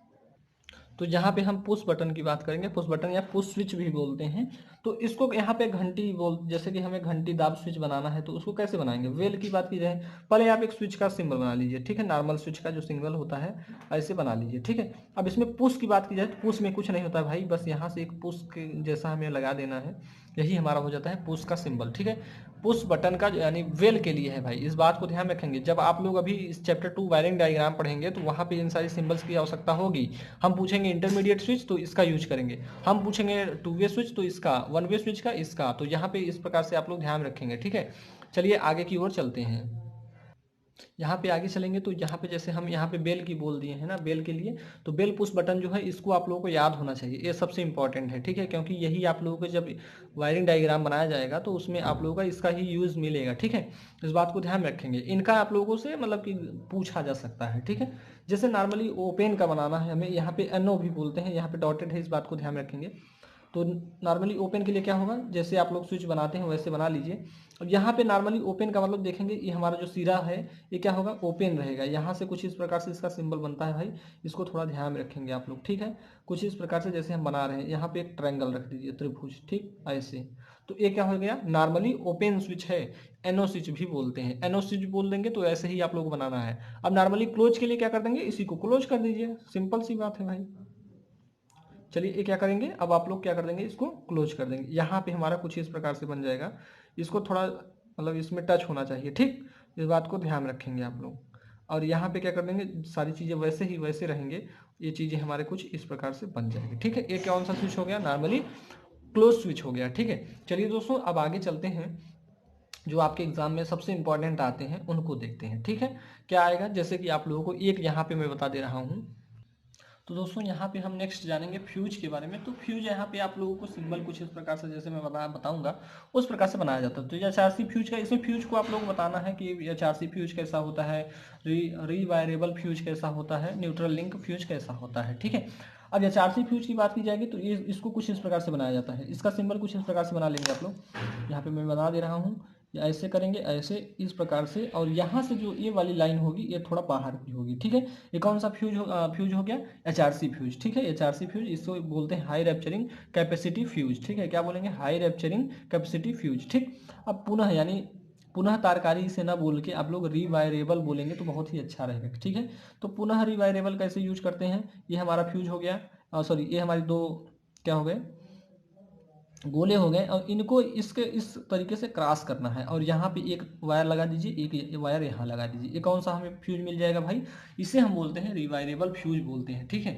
तो यहाँ पे हम पुश बटन की बात करेंगे, पुश बटन या पुश स्विच भी बोलते हैं। तो इसको यहाँ पे घंटी बोल, जैसे कि हमें घंटी दाब स्विच बनाना है तो उसको कैसे बनाएंगे, वेल की बात की जाए, पहले आप एक स्विच का सिंबल बना लीजिए। ठीक है, नॉर्मल स्विच का जो सिंबल होता है ऐसे बना लीजिए। ठीक है, अब इसमें पुश की बात की जाए तो पुश में कुछ नहीं होता है भाई, बस यहाँ से एक पुश के जैसा हमें लगा देना है, यही हमारा हो जाता है पुश का सिंबल। ठीक है, पुश बटन का यानी वेल के लिए है भाई, इस बात को ध्यान रखेंगे। जब आप लोग अभी इस चैप्टर 2 वायरिंग डायग्राम पढ़ेंगे तो वहाँ पे इन सारी सिंबल्स की आवश्यकता होगी। हम पूछेंगे इंटरमीडिएट स्विच तो इसका यूज करेंगे, हम पूछेंगे टू वे स्विच तो इसका, वन वे स्विच का इसका, तो यहाँ पे इस प्रकार से आप लोग ध्यान रखेंगे। ठीक है, चलिए आगे की ओर चलते हैं। यहाँ पे आगे चलेंगे तो यहाँ पे जैसे हम यहाँ पे बेल की बोल दिए हैं ना, बेल के लिए, तो बेल पुश बटन जो है इसको आप लोगों को याद होना चाहिए, ये सबसे इंपॉर्टेंट है। ठीक है, क्योंकि यही आप लोगों को जब वायरिंग डायग्राम बनाया जाएगा तो उसमें आप लोगों का इसका ही यूज मिलेगा। ठीक है, इस बात को ध्यान रखेंगे, इनका आप लोगों से मतलब कि पूछा जा सकता है। ठीक है, जैसे नॉर्मली ओपन का बनाना है हमें, यहाँ पे एनओ भी बोलते हैं, यहाँ पे डॉटेड है, इस बात को ध्यान रखेंगे। तो नॉर्मली ओपन के लिए क्या होगा, जैसे आप लोग स्विच बनाते हैं वैसे बना लीजिए। और यहाँ पे नॉर्मली ओपन का मतलब देखेंगे, ये हमारा जो सिरा है ये क्या होगा, ओपन रहेगा। यहाँ से कुछ इस प्रकार से इसका सिंबल बनता है भाई, इसको थोड़ा ध्यान में रखेंगे आप लोग। ठीक है, कुछ इस प्रकार से जैसे हम बना रहे हैं, यहाँ पे एक ट्रायंगल रख दीजिए, त्रिभुज। ठीक, ऐसे। तो ये क्या हो गया, नॉर्मली ओपन स्विच है, एनो स्विच भी बोलते हैं, एनो स्विच बोल देंगे तो ऐसे ही आप लोग बनाना है। अब नॉर्मली क्लोज के लिए क्या कर देंगे, इसी को क्लोज कर दीजिए, सिंपल सी बात है भाई। चलिए ये क्या करेंगे, अब आप लोग क्या कर देंगे, इसको क्लोज कर देंगे। यहाँ पे हमारा कुछ इस प्रकार से बन जाएगा, इसको थोड़ा मतलब इसमें टच होना चाहिए। ठीक, इस बात को ध्यान रखेंगे आप लोग। और यहाँ पे क्या कर देंगे, सारी चीज़ें वैसे ही वैसे रहेंगे, ये चीज़ें हमारे कुछ इस प्रकार से बन जाएगी। ठीक है, ये कौन सा स्विच हो गया, नॉर्मली क्लोज स्विच हो गया। ठीक है, चलिए दोस्तों अब आगे चलते हैं, जो आपके एग्जाम में सबसे इंपॉर्टेंट आते हैं उनको देखते हैं। ठीक है, क्या आएगा, जैसे कि आप लोगों को एक यहाँ पे मैं बता दे रहा हूँ। तो दोस्तों यहाँ पे हम नेक्स्ट जानेंगे फ्यूज के बारे में। तो फ्यूज यहाँ पे आप लोगों को सिंबल कुछ इस प्रकार से, जैसे मैं बताऊंगा उस प्रकार से बनाया जाता है। तो ये एचआरसी फ्यूज का, इसमें फ्यूज को आप लोग बताना है कि एचआरसी फ्यूज कैसा होता है, रीवायरेबल फ्यूज कैसा होता है, न्यूट्रल लिंक फ्यूज कैसा होता है। ठीक है, अब एचआरसी फ्यूज की बात की जाएगी तो ये इसको कुछ इस प्रकार से बनाया जाता है, इसका सिंबल कुछ इस प्रकार से बना लेंगे आप लोग। यहाँ पे मैं बना दे रहा हूँ, ऐसे करेंगे, ऐसे इस प्रकार से, और यहाँ से जो ये वाली लाइन होगी ये थोड़ा बाहर की होगी। ठीक है, ये कौन सा फ्यूज हो गया, एचआरसी फ्यूज। ठीक है, एचआरसी फ्यूज, इसको बोलते हैं हाई रैप्चरिंग कैपेसिटी फ्यूज। ठीक है, क्या बोलेंगे, हाई रैप्चरिंग कैपेसिटी फ्यूज। ठीक, अब पुनः यानी पुनः तारकारी से ना बोल के आप लोग रिवायरेबल बोलेंगे तो बहुत ही अच्छा रहेगा। ठीक है, तो पुनः रिवायरेबल कैसे यूज करते हैं, ये हमारा फ्यूज हो गया, सॉरी ये हमारी दो क्या हो गए, गोले हो गए, और इनको इसके इस तरीके से क्रॉस करना है, और यहाँ पे एक वायर लगा दीजिए, एक वायर यहाँ लगा दीजिए। ये कौन सा हमें फ्यूज मिल जाएगा भाई, इसे हम बोलते हैं रिवायरेबल फ्यूज बोलते हैं। ठीक है,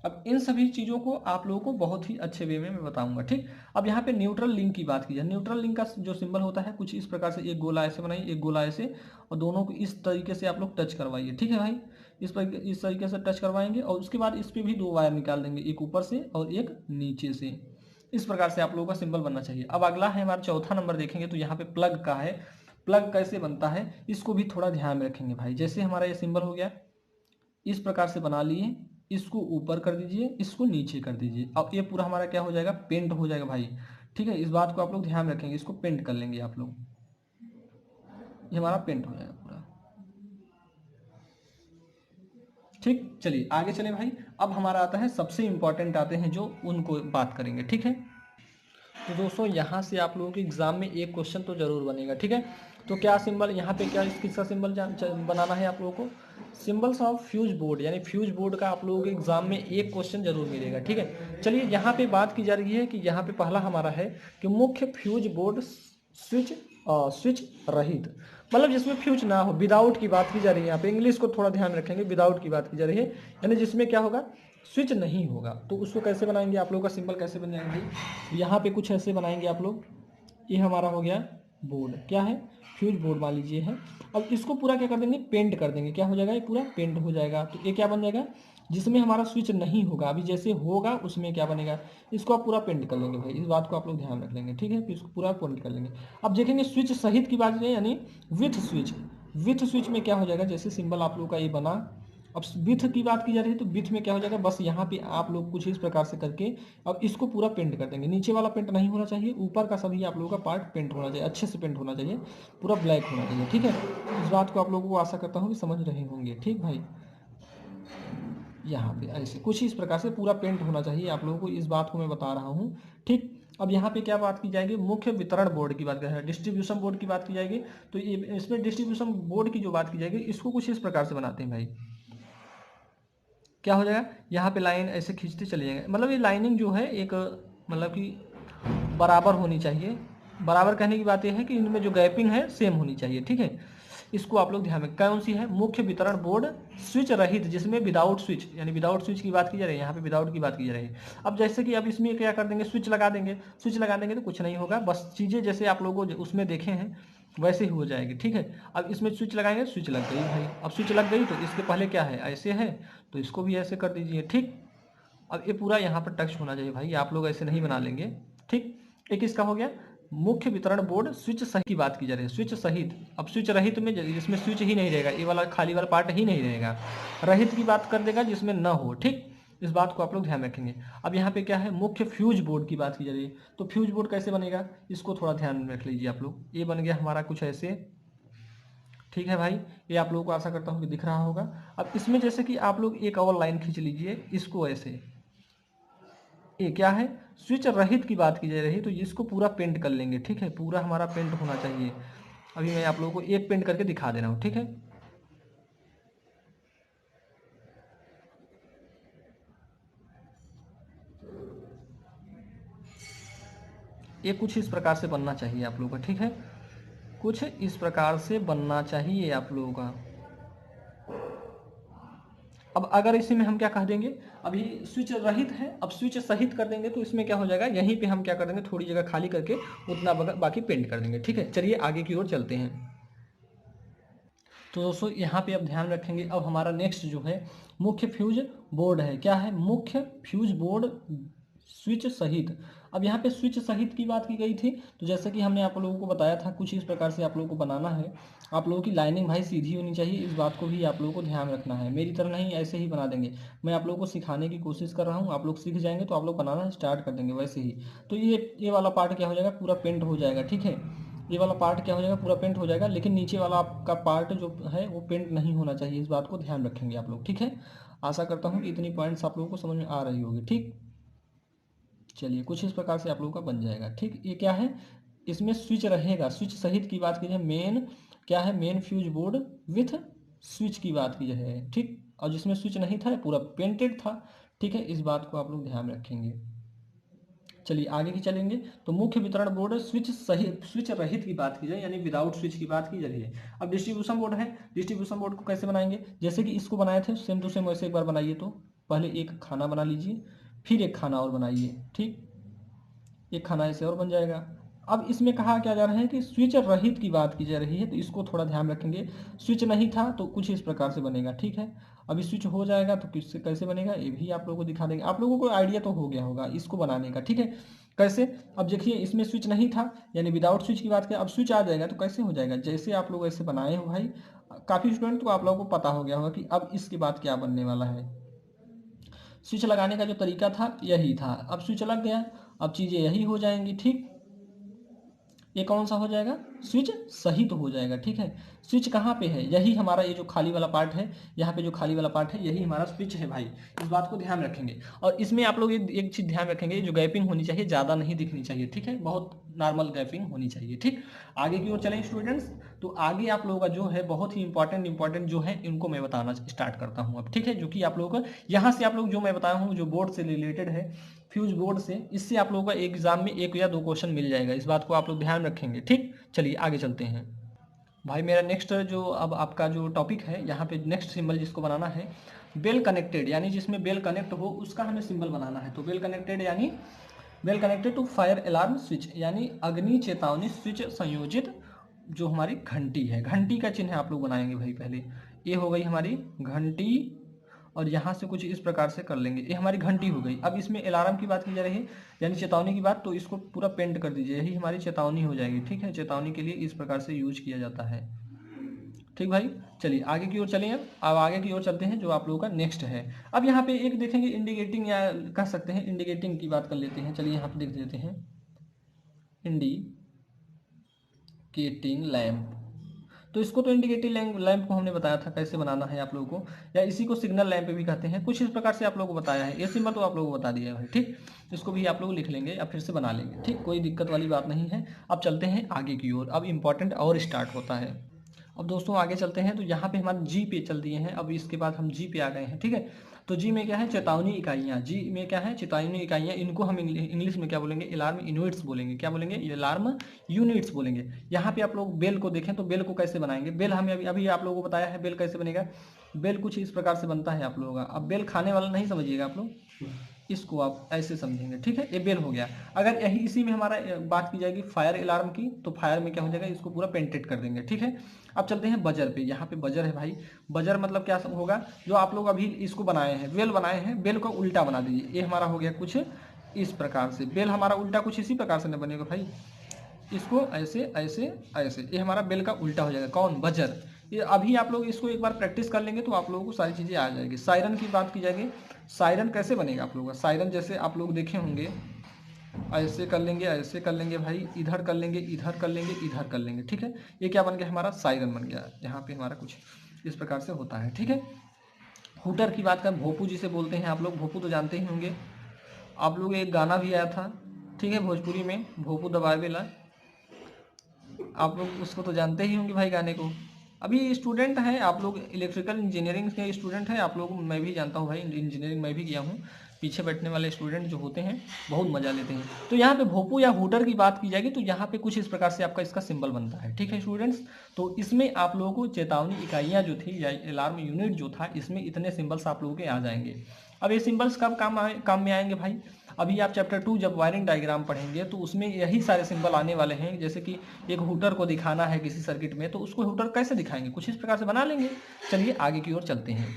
अब इन सभी चीज़ों को आप लोगों को बहुत ही अच्छे वे में मैं बताऊंगा, ठीक। अब यहाँ पे न्यूट्रल लिंक की बात की जाए, न्यूट्रल लिंक का जो सिंबल होता है कुछ इस प्रकार से, एक गोला ऐसे बनाइए, एक गोला ऐसे, और दोनों को इस तरीके से आप लोग टच करवाइए, ठीक है भाई। इस तरीके से टच करवाएंगे और उसके बाद इस पर भी दो वायर निकाल देंगे, एक ऊपर से और एक नीचे से। इस प्रकार से आप लोगों का सिंबल बनना चाहिए। अब अगला है हमारा चौथा नंबर, देखेंगे तो यहाँ पे प्लग का है। प्लग कैसे बनता है इसको भी थोड़ा ध्यान में रखेंगे भाई। जैसे हमारा ये सिंबल हो गया, इस प्रकार से बना लिए, इसको ऊपर कर दीजिए, इसको नीचे कर दीजिए। अब ये पूरा हमारा क्या हो जाएगा, पेंट हो जाएगा भाई, ठीक है। इस बात को आप लोग ध्यान रखेंगे, इसको पेंट कर लेंगे आप लोग, ये हमारा पेंट हो जाएगा पूरा, ठीक। चलिए आगे चले भाई। अब हमारा आता है सबसे इंपॉर्टेंट, आते हैं जो उनको बात करेंगे, ठीक है। तो दोस्तों यहाँ से आप लोगों के एग्जाम में एक क्वेश्चन तो जरूर बनेगा, ठीक है। तो क्या सिंबल यहाँ पे, क्या किसका सिंबल बनाना है आप लोगों को, सिंबल्स ऑफ फ्यूज बोर्ड, यानी फ्यूज बोर्ड का आप लोगों के एग्जाम में एक क्वेश्चन जरूर मिलेगा, ठीक है। चलिए यहाँ पे बात की जा रही है कि यहाँ पे पहला हमारा है कि मुख्य फ्यूज बोर्ड स्विच स्विच रहित, मतलब जिसमें फ्यूज ना हो, विदाउट की बात की जा रही है। यहाँ पे इंग्लिश को थोड़ा ध्यान रखेंगे, विदाउट की बात की जा रही है, यानी जिसमें क्या होगा, स्विच नहीं होगा। तो उसको कैसे बनाएंगे, आप लोगों का सिंबल कैसे बन जाएंगे भाई, यहाँ पे कुछ ऐसे बनाएंगे आप लोग। ये हमारा हो गया बोर्ड, क्या है, फ्यूज बोर्ड मान लीजिए है। अब इसको पूरा क्या कर देंगे, पेंट कर देंगे, क्या हो जाएगा, ये पूरा पेंट हो जाएगा। तो ये क्या बन जाएगा, जिसमें हमारा स्विच नहीं होगा, अभी जैसे होगा उसमें क्या बनेगा, इसको आप पूरा पेंट कर लेंगे भाई। इस बात को आप लोग ध्यान रख लेंगे, ठीक है। फिर इसको पूरा पेंट कर लेंगे। अब देखेंगे स्विच सहित की बात करें, यानी विथ स्विच। विथ स्विच में क्या हो जाएगा, जैसे सिंबल आप लोग का ये बना, अब विथ की बात की जा रही है तो विथ में क्या हो जाएगा, बस यहाँ पे आप लोग कुछ इस प्रकार से करके अब इसको पूरा पेंट कर देंगे। नीचे वाला पेंट नहीं होना चाहिए, ऊपर का सभी आप लोगों का पार्ट पेंट होना चाहिए, अच्छे से पेंट होना चाहिए, पूरा ब्लैक होना चाहिए, ठीक है। इस बात को आप लोगों को आशा करता हूँ कि समझ रहे होंगे, ठीक भाई। यहाँ पे ऐसे कुछ इस प्रकार से पूरा पेंट होना चाहिए आप लोगों को, इस बात को मैं बता रहा हूँ, ठीक। अब यहाँ पे क्या बात की जाएगी, मुख्य वितरण बोर्ड की बात करें, डिस्ट्रीब्यूशन बोर्ड की बात की जाएगी। तो ये इसमें डिस्ट्रीब्यूशन बोर्ड की जो बात की जाएगी, इसको कुछ इस प्रकार से बनाते हैं भाई। क्या हो जाएगा, यहाँ पे लाइन ऐसे खींचते चले जाएंगे, मतलब ये लाइनिंग जो है एक, मतलब कि बराबर होनी चाहिए। बराबर कहने की बात यह है कि इनमें जो गैपिंग है सेम होनी चाहिए, ठीक है। इसको आप लोग ध्यान में, कौन सी है, मुख्य वितरण बोर्ड स्विच रहित, जिसमें विदाउट स्विच, यानी विदाउट स्विच की बात की जा रही है, यहाँ पे विदाउट की बात की जा रही है। अब जैसे कि अब इसमें क्या कर देंगे, स्विच लगा देंगे। स्विच लगा देंगे तो कुछ नहीं होगा, बस चीज़ें जैसे आप लोगों को उसमें देखे हैं वैसे ही हो जाएगी, ठीक है। अब इसमें स्विच लगाएंगे, स्विच लग गई भाई। अब स्विच लग गई तो इसके पहले क्या है, ऐसे है, तो इसको भी ऐसे कर दीजिए, ठीक। अब ये पूरा यहाँ पर टच होना चाहिए भाई, आप लोग ऐसे नहीं बना लेंगे, ठीक। एक इसका हो गया मुख्य वितरण बोर्ड स्विच सहित की बात की जा रही है, स्विच सहित। अब स्विच रहित में जिसमें स्विच ही नहीं रहेगा, ये वाला खाली वाला पार्ट ही नहीं रहेगा। रहित की बात कर देगा जिसमें न हो, ठीक। इस बात को आप लोग ध्यान रखेंगे। अब यहाँ पे क्या है, मुख्य फ्यूज बोर्ड की बात की जा रही है। तो फ्यूज बोर्ड कैसे बनेगा, इसको थोड़ा ध्यान में रख लीजिए आप लोग। ये बन गया हमारा कुछ ऐसे, ठीक है भाई। ये आप लोगों को आशा करता हूँ कि दिख रहा होगा। अब इसमें जैसे कि आप लोग एक और लाइन खींच लीजिए, इसको ऐसे, ये क्या है, स्विच रहित की बात की जा रही है, तो इसको पूरा पेंट कर लेंगे, ठीक है। पूरा हमारा पेंट होना चाहिए। अभी मैं आप लोगों को एक पेंट करके दिखा दे रहा हूँ, ठीक है। ये कुछ इस प्रकार से बनना चाहिए आप लोगों का, ठीक है। कुछ इस प्रकार से बनना चाहिए आप लोगों का। अब अगर इसी में हम क्या कह देंगे, अभी स्विच रहित है, अब स्विच सहित कर देंगे तो इसमें क्या हो जाएगा, यहीं पे हम क्या कर देंगे, थोड़ी जगह खाली करके उतना बाकी पेंट कर देंगे, ठीक है। चलिए आगे की ओर चलते हैं। तो दोस्तों यहाँ पे अब ध्यान रखेंगे, अब हमारा नेक्स्ट जो है मुख्य फ्यूज बोर्ड है। क्या है, मुख्य फ्यूज बोर्ड स्विच सहित। अब यहाँ पे स्विच सहित की बात की गई थी, तो जैसे कि हमने आप लोगों को बताया था, कुछ इस प्रकार से आप लोगों को बनाना है। आप लोगों की लाइनिंग भाई सीधी होनी चाहिए, इस बात को भी आप लोगों को ध्यान रखना है। मेरी तरह नहीं ऐसे ही बना देंगे, मैं आप लोगों को सिखाने की कोशिश कर रहा हूँ, आप लोग सीख जाएंगे तो आप लोग बनाना स्टार्ट कर देंगे वैसे ही। तो ये वाला पार्ट क्या हो जाएगा, पूरा पेंट हो जाएगा, ठीक है। ये वाला पार्ट क्या हो जाएगा, पूरा पेंट हो जाएगा, लेकिन नीचे वाला आपका पार्ट जो है वो पेंट नहीं होना चाहिए, इस बात को ध्यान रखेंगे आप लोग, ठीक है। आशा करता हूँ कि इतनी पॉइंट्स आप लोगों को समझ में आ रही होगी, ठीक। चलिए कुछ इस प्रकार से आप लोगों का बन जाएगा, ठीक। ये क्या है, इसमें स्विच रहेगा, स्विच सहित की बात की जाए, मेन क्या है, main fuse board with switch की बात की जाए, ठीक। और जिसमें स्विच नहीं था पूरा पेंटेड था, ठीक है। इस बात को आप लोग ध्यान रखेंगे। चलिए आगे की चलेंगे। तो मुख्य वितरण बोर्ड स्विच सहित, स्विच रहित की बात की जाए, यानी विदाउट स्विच की बात की जा रही है। अब डिस्ट्रीब्यूशन बोर्ड है, डिस्ट्रीब्यूशन बोर्ड को कैसे बनाएंगे, जैसे कि इसको बनाए थे सेम टू सेम वैसे एक बार बनाइए। तो पहले एक खाना बना लीजिए, फिर एक खाना और बनाइए, ठीक, एक खाना ऐसे और बन जाएगा। अब इसमें कहा क्या जा रहा है कि स्विच रहित की बात की जा रही है, तो इसको थोड़ा ध्यान रखेंगे। स्विच नहीं था तो कुछ इस प्रकार से बनेगा, ठीक है। अभी स्विच हो जाएगा तो किससे कैसे बनेगा ये भी आप लोगों को दिखा देंगे। आप लोगों को आइडिया तो हो गया होगा इसको बनाने का, ठीक है। कैसे, अब देखिए इसमें स्विच नहीं था यानी विदाउट स्विच की बात करें, अब स्विच आ जाएगा तो कैसे हो जाएगा, जैसे आप लोग ऐसे बनाए हो भाई, काफ़ी स्टूडेंट को आप लोगों को पता हो गया होगा कि अब इसके बाद क्या बनने वाला है। स्विच लगाने का जो तरीका था यही था, अब स्विच लग गया, अब चीज़ें यही हो जाएंगी, ठीक। ये कौन सा हो जाएगा, स्विच सही तो हो जाएगा, ठीक है। स्विच कहाँ पे है, यही हमारा ये जो खाली वाला पार्ट है, यहाँ पे जो खाली वाला पार्ट है यही हमारा स्विच है भाई, इस बात को ध्यान रखेंगे। और इसमें आप लोग एक चीज़ ध्यान रखेंगे, जो गैपिंग होनी चाहिए ज़्यादा नहीं दिखनी चाहिए, ठीक है, बहुत नॉर्मल गैपिंग होनी चाहिए, ठीक। आगे की ओर चलें स्टूडेंट्स, तो आगे आप लोगों का जो है बहुत ही इंपॉर्टेंट जो है इनको मैं बताना स्टार्ट करता हूँ अब, ठीक है, जो कि आप लोगों का यहाँ से आप लोग जो मैं बताया हूँ जो बोर्ड से रिलेटेड है, फ्यूज बोर्ड से, इससे आप लोगों का एग्जाम में 1 या 2 क्वेश्चन मिल जाएगा, इस बात को आप लोग ध्यान रखेंगे, ठीक। चलिए आगे चलते हैं भाई। मेरा नेक्स्ट जो अब आपका जो टॉपिक है, यहाँ पे नेक्स्ट सिंबल जिसको बनाना है, बेल कनेक्टेड, यानी जिसमें बेल कनेक्ट हो उसका हमें सिंबल बनाना है। तो बेल कनेक्टेड यानी bell connected to fire alarm switch, यानी अग्नि चेतावनी स्विच संयोजित जो हमारी घंटी है, घंटी का चिन्ह आप लोग बनाएंगे भाई। पहले ये हो गई हमारी घंटी, और यहाँ से कुछ इस प्रकार से कर लेंगे, ये हमारी घंटी हो गई। अब इसमें अलार्म की बात की जा रही है यानी चेतावनी की बात, तो इसको पूरा पेंट कर दीजिए, यही हमारी चेतावनी हो जाएगी, ठीक है। चेतावनी के लिए इस प्रकार से यूज किया जाता है, ठीक भाई। चलिए आगे की ओर चलें, अब आगे की ओर चलते हैं जो आप लोगों का नेक्स्ट है। अब यहाँ पे एक देखेंगे इंडिकेटिंग, या कह सकते हैं इंडिकेटिंग की बात कर लेते हैं। चलिए यहाँ पे देख लेते हैं इंडिकेटिंग लैंप। तो इसको तो इंडिकेटिंग लैंप को हमने बताया था कैसे बनाना है आप लोगों को, या इसी को सिग्नल लैंप भी कहते हैं, कुछ इस प्रकार से आप लोगों को बताया है। ये सिंबल तो आप लोगों को बता दिया है, ठीक। इसको भी आप लोग लिख लेंगे या फिर से बना लेंगे, ठीक, कोई दिक्कत वाली बात नहीं है। अब चलते हैं आगे की ओर, अब इंपॉर्टेंट और स्टार्ट होता है। अब दोस्तों आगे चलते हैं, तो यहाँ पे हमारे जी पे चल दिए हैं, अब इसके बाद हम जी पे आ गए हैं, ठीक है। तो जी में क्या है, चेतावनी इकाइयाँ, जी में क्या है, चेतावनी इकाइयाँ, इनको हम इंग्लिश में क्या बोलेंगे, अलार्म यूनिट्स बोलेंगे। क्या बोलेंगे, अलार्म यूनिट्स बोलेंगे। यहाँ पे आप लोग बेल को देखें तो बेल को कैसे बनाएंगे, बेल हमें अभी आप लोगों को बताया है बेल कैसे बनेगा। बेल कुछ इस प्रकार से बनता है आप लोगों का। अब बेल खाने वाला नहीं समझिएगा आप लोग, इसको आप ऐसे समझेंगे, ठीक है, ये बेल हो गया। अगर यही इसी में हमारा बात की जाएगी फायर अलार्म की, तो फायर में क्या हो जाएगा, इसको पूरा पेंटेड कर देंगे, ठीक है। अब चलते हैं बजर पे, यहाँ पे बजर है भाई। बजर मतलब क्या होगा, जो आप लोग अभी इसको बनाए हैं, बेल बनाए हैं, बेल को उल्टा बना दीजिए। ये हमारा हो गया कुछ इस प्रकार से, बेल हमारा उल्टा कुछ इसी प्रकार से न बनेगा भाई, इसको ऐसे ऐसे ऐसे, ये हमारा बेल का उल्टा हो जाएगा, कौन, बजर। ये अभी आप लोग इसको एक बार प्रैक्टिस कर लेंगे तो आप लोगों को सारी चीज़ें आ जाएगी। सायरन की बात की जाएगी, सायरन कैसे बनेगा आप लोगों का, सायरन जैसे आप लोग देखे होंगे, ऐसे कर लेंगे, ऐसे कर लेंगे भाई, इधर कर लेंगे, इधर कर लेंगे, इधर कर लेंगे, ठीक है। ये क्या बन गया, हमारा सायरन बन गया। यहाँ पे हमारा कुछ इस प्रकार से होता है, ठीक है। हुटर की बात करें, भोपू जिसे बोलते हैं आप लोग, भोपू तो जानते ही होंगे आप लोग, एक गाना भी आया था, ठीक है, भोजपुरी में, भोपू दबाए बेला, आप लोग उसको तो जानते ही होंगे भाई गाने को। अभी स्टूडेंट हैं आप लोग, इलेक्ट्रिकल इंजीनियरिंग के स्टूडेंट हैं आप लोग, मैं भी जानता हूँ भाई, इंजीनियरिंग मैं भी किया हूँ। पीछे बैठने वाले स्टूडेंट जो होते हैं बहुत मजा लेते हैं। तो यहाँ पे भोपू या हुटर की बात की जाएगी तो यहाँ पे कुछ इस प्रकार से आपका इसका सिंबल बनता है, ठीक है स्टूडेंट्स। तो इसमें आप लोगों को चेतावनी इकाइयाँ जो थी या अलार्म यूनिट जो था, इसमें इतने सिंबल्स आप लोगों के आ जाएंगे। अब ये सिंबल्स कब काम में आएंगे भाई, अभी आप चैप्टर 2 जब वायरिंग डायग्राम पढ़ेंगे तो उसमें यही सारे सिंबल आने वाले हैं। जैसे कि एक हुटर को दिखाना है किसी सर्किट में, तो उसको हुटर कैसे दिखाएंगे, कुछ इस प्रकार से बना लेंगे। चलिए आगे की ओर चलते हैं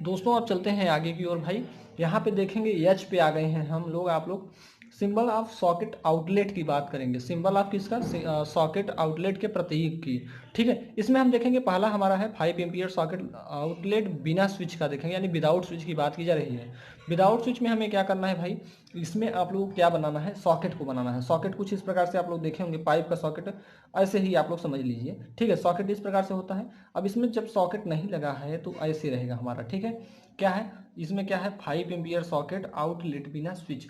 दोस्तों, अब चलते हैं आगे की ओर भाई। यहाँ पे देखेंगे एच पे आ गए हैं हम लोग, आप लोग सिंबल ऑफ सॉकेट आउटलेट की बात करेंगे। सिंबल ऑफ किसका, सॉकेट आउटलेट के प्रतीक की, ठीक है। इसमें हम देखेंगे पहला हमारा है 5 एम्पियर सॉकेट आउटलेट बिना स्विच का देखेंगे, यानी विदाउट स्विच की बात की जा रही है। विदाउट स्विच में हमें क्या करना है भाई, इसमें आप लोग क्या बनाना है, सॉकेट को बनाना है। सॉकेट कुछ इस प्रकार से आप लोग देखे होंगे, पाइप का सॉकेट, ऐसे ही आप लोग समझ लीजिए, ठीक है। सॉकेट इस प्रकार से होता है। अब इसमें जब सॉकेट नहीं लगा है तो ऐसे रहेगा हमारा, ठीक है। क्या है इसमें, क्या है, 5 एम्पियर सॉकेट आउटलेट बिना स्विच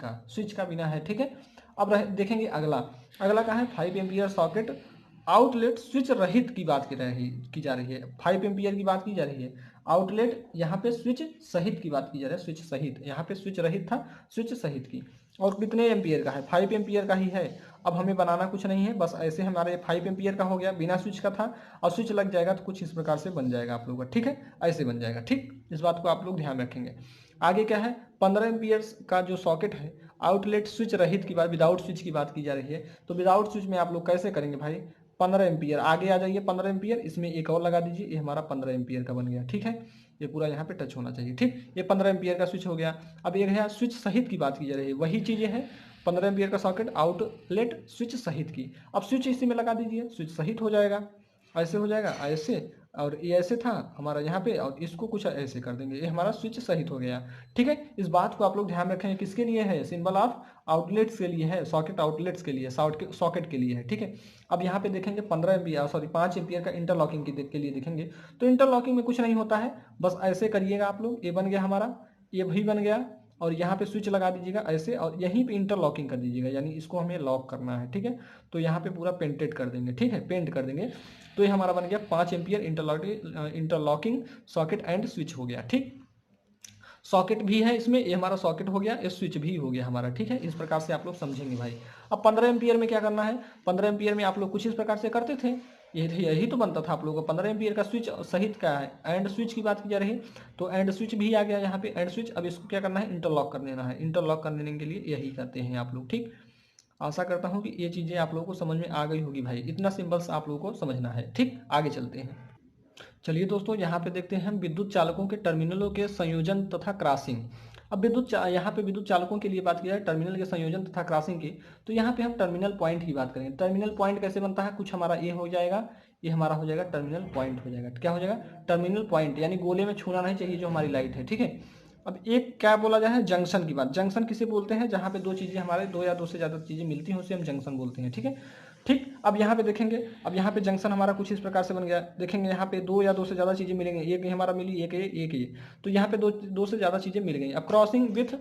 का बिना है, ठीक है। अब देखेंगे अगला, अगला क्या है, 5 एम्पियर सॉकेट आउटलेट स्विच रहित की बात की जा रही है। 5 एम्पियर की बात की जा रही है, आउटलेट यहाँ पे स्विच सहित की बात की जा रही है, स्विच सहित, यहाँ पे स्विच रहित था, स्विच सहित की। और कितने एम्पियर का है, 5 एम्पियर का ही है। अब हमें बनाना कुछ नहीं है, बस ऐसे हमारे 5 एम्पियर का हो गया, बिना स्विच का था, और स्विच लग जाएगा तो कुछ इस प्रकार से बन जाएगा आप लोगों का, ठीक है, ऐसे बन जाएगा, ठीक। इस बात को आप लोग ध्यान रखेंगे। आगे क्या है, 15 एम्पियर का जो सॉकेट है, आउटलेट स्विच रहित की बात, विदाउट स्विच की बात की जा रही है। तो विदाउट स्विच में आप लोग कैसे करेंगे भाई, 15 एम्पियर आगे आ जाइए, 15 एम्पियर इसमें एक और लगा दीजिए, ये हमारा 15 एम्पियर का बन गया। ठीक है, ये पूरा यहाँ पे टच होना चाहिए। ठीक, ये 15 एम्पियर का स्विच हो गया। अब एक है स्विच सहित की बात की जा रही है, वही चीज़ें हैं, 15 एम्पियर का सॉकेट, आउटलेट स्विच सहित की। अब स्विच इसी में लगा दीजिए, स्विच सहित हो जाएगा, ऐसे हो जाएगा, ऐसे, और ये ऐसे था हमारा यहाँ पे, और इसको कुछ ऐसे कर देंगे, ये हमारा स्विच सहित हो गया। ठीक है, इस बात को आप लोग ध्यान रखेंगे, किसके लिए है, सिंबल ऑफ आउटलेट्स के लिए है, सॉकेट आउटलेट्स के लिए, सॉकेट के लिए है। ठीक है, अब यहाँ पे देखेंगे 15 एम्पियर, सॉरी 5 एम्पियर का इंटरलॉकिंग के लिए देखेंगे, तो इंटरलॉकिंग में कुछ नहीं होता है, बस ऐसे करिएगा आप लोग, ये बन गया हमारा, ये भी बन गया, और यहाँ पे स्विच लगा दीजिएगा ऐसे, और यहीं पे इंटरलॉकिंग कर दीजिएगा, यानी इसको हमें लॉक करना है। ठीक है, तो यहाँ पे पूरा पेंटेड कर देंगे। ठीक है, पेंट कर देंगे, तो ये हमारा बन गया 5 ampere interlocking socket and switch हो गया। ठीक, सॉकेट भी है इसमें, ये हमारा सॉकेट हो गया, ये स्विच भी हो गया हमारा। ठीक है, इस प्रकार से आप लोग समझेंगे भाई। अब 15 एम्पियर में क्या करना है, 15 एम्पियर में आप लोग कुछ इस प्रकार से करते थे, यही तो बनता था आप लोगों को। 15 एम्पियर का स्विच सहित का है, एंड स्विच की बात की जा रही है, तो एंड स्विच भी आ गया यहाँ पे, एंड स्विच। अब इसको क्या करना है, इंटरलॉक कर देना है, इंटरलॉक कर देने के लिए यही करते हैं आप लोग। ठीक, आशा करता हूँ कि ये चीज़ें आप लोगों को समझ में आ गई होगी भाई, इतना सिंबल्स आप लोगों को समझना है। ठीक, आगे चलते हैं। चलिए दोस्तों, यहाँ पे देखते हैं हम विद्युत चालकों के टर्मिनलों के संयोजन तथा क्रॉसिंग। अब यहाँ पे विद्युत चालकों के लिए बात की जाए, टर्मिनल के संयोजन तथा क्रॉसिंग की, तो यहाँ पे हम टर्मिनल पॉइंट की बात करेंगे। टर्मिनल पॉइंट कैसे बनता है, कुछ हमारा ये हो जाएगा, ये हमारा हो जाएगा टर्मिनल पॉइंट हो जाएगा। क्या हो जाएगा, टर्मिनल पॉइंट, यानी गोले में छूना नहीं चाहिए जो हमारी लाइट है। ठीक है, अब एक क्या बोला जाए, जंक्शन की बात। जंक्शन किसे बोलते हैं, जहाँ पे दो चीज़ें हमारे, दो या दो से ज़्यादा चीज़ें मिलती हैं, उसे हम जंक्शन बोलते हैं। ठीक है, ठीक, अब यहाँ पे देखेंगे, अब यहाँ पे जंक्शन हमारा कुछ इस प्रकार से बन गया। देखेंगे यहाँ पे दो या दो से ज़्यादा चीज़ें मिलेंगी, एक ये हमारा मिली, एक ये, तो यहाँ पे दो से ज़्यादा चीज़ें मिल गई। अब क्रॉसिंग विथ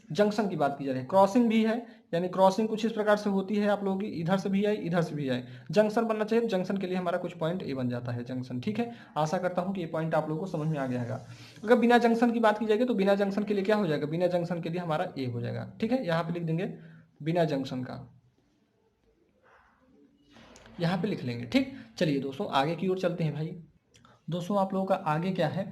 जंक्शन की बात की जा रही है, क्रॉसिंग भी है, यानी क्रॉसिंग कुछ इस प्रकार से होती है आप लोगों की, इधर से भी आए, इधर से भी आए, जंक्शन बनना चाहिए। जंक्शन के लिए हमारा कुछ पॉइंट ए बन जाता है, जंक्शन। ठीक है, आशा करता हूँ कि ये पॉइंट आप लोगों को समझ में आ गया है। अगर बिना जंक्शन की बात की जाएगी, तो बिना जंक्शन के लिए क्या हो जाएगा, बिना जंक्शन के लिए हमारा ए हो जाएगा। ठीक है, यहाँ पे लिख देंगे बिना जंक्शन का, यहाँ पे लिख लेंगे। ठीक, चलिए दोस्तों आगे की ओर चलते हैं भाई। दोस्तों आप लोगों का आगे क्या है,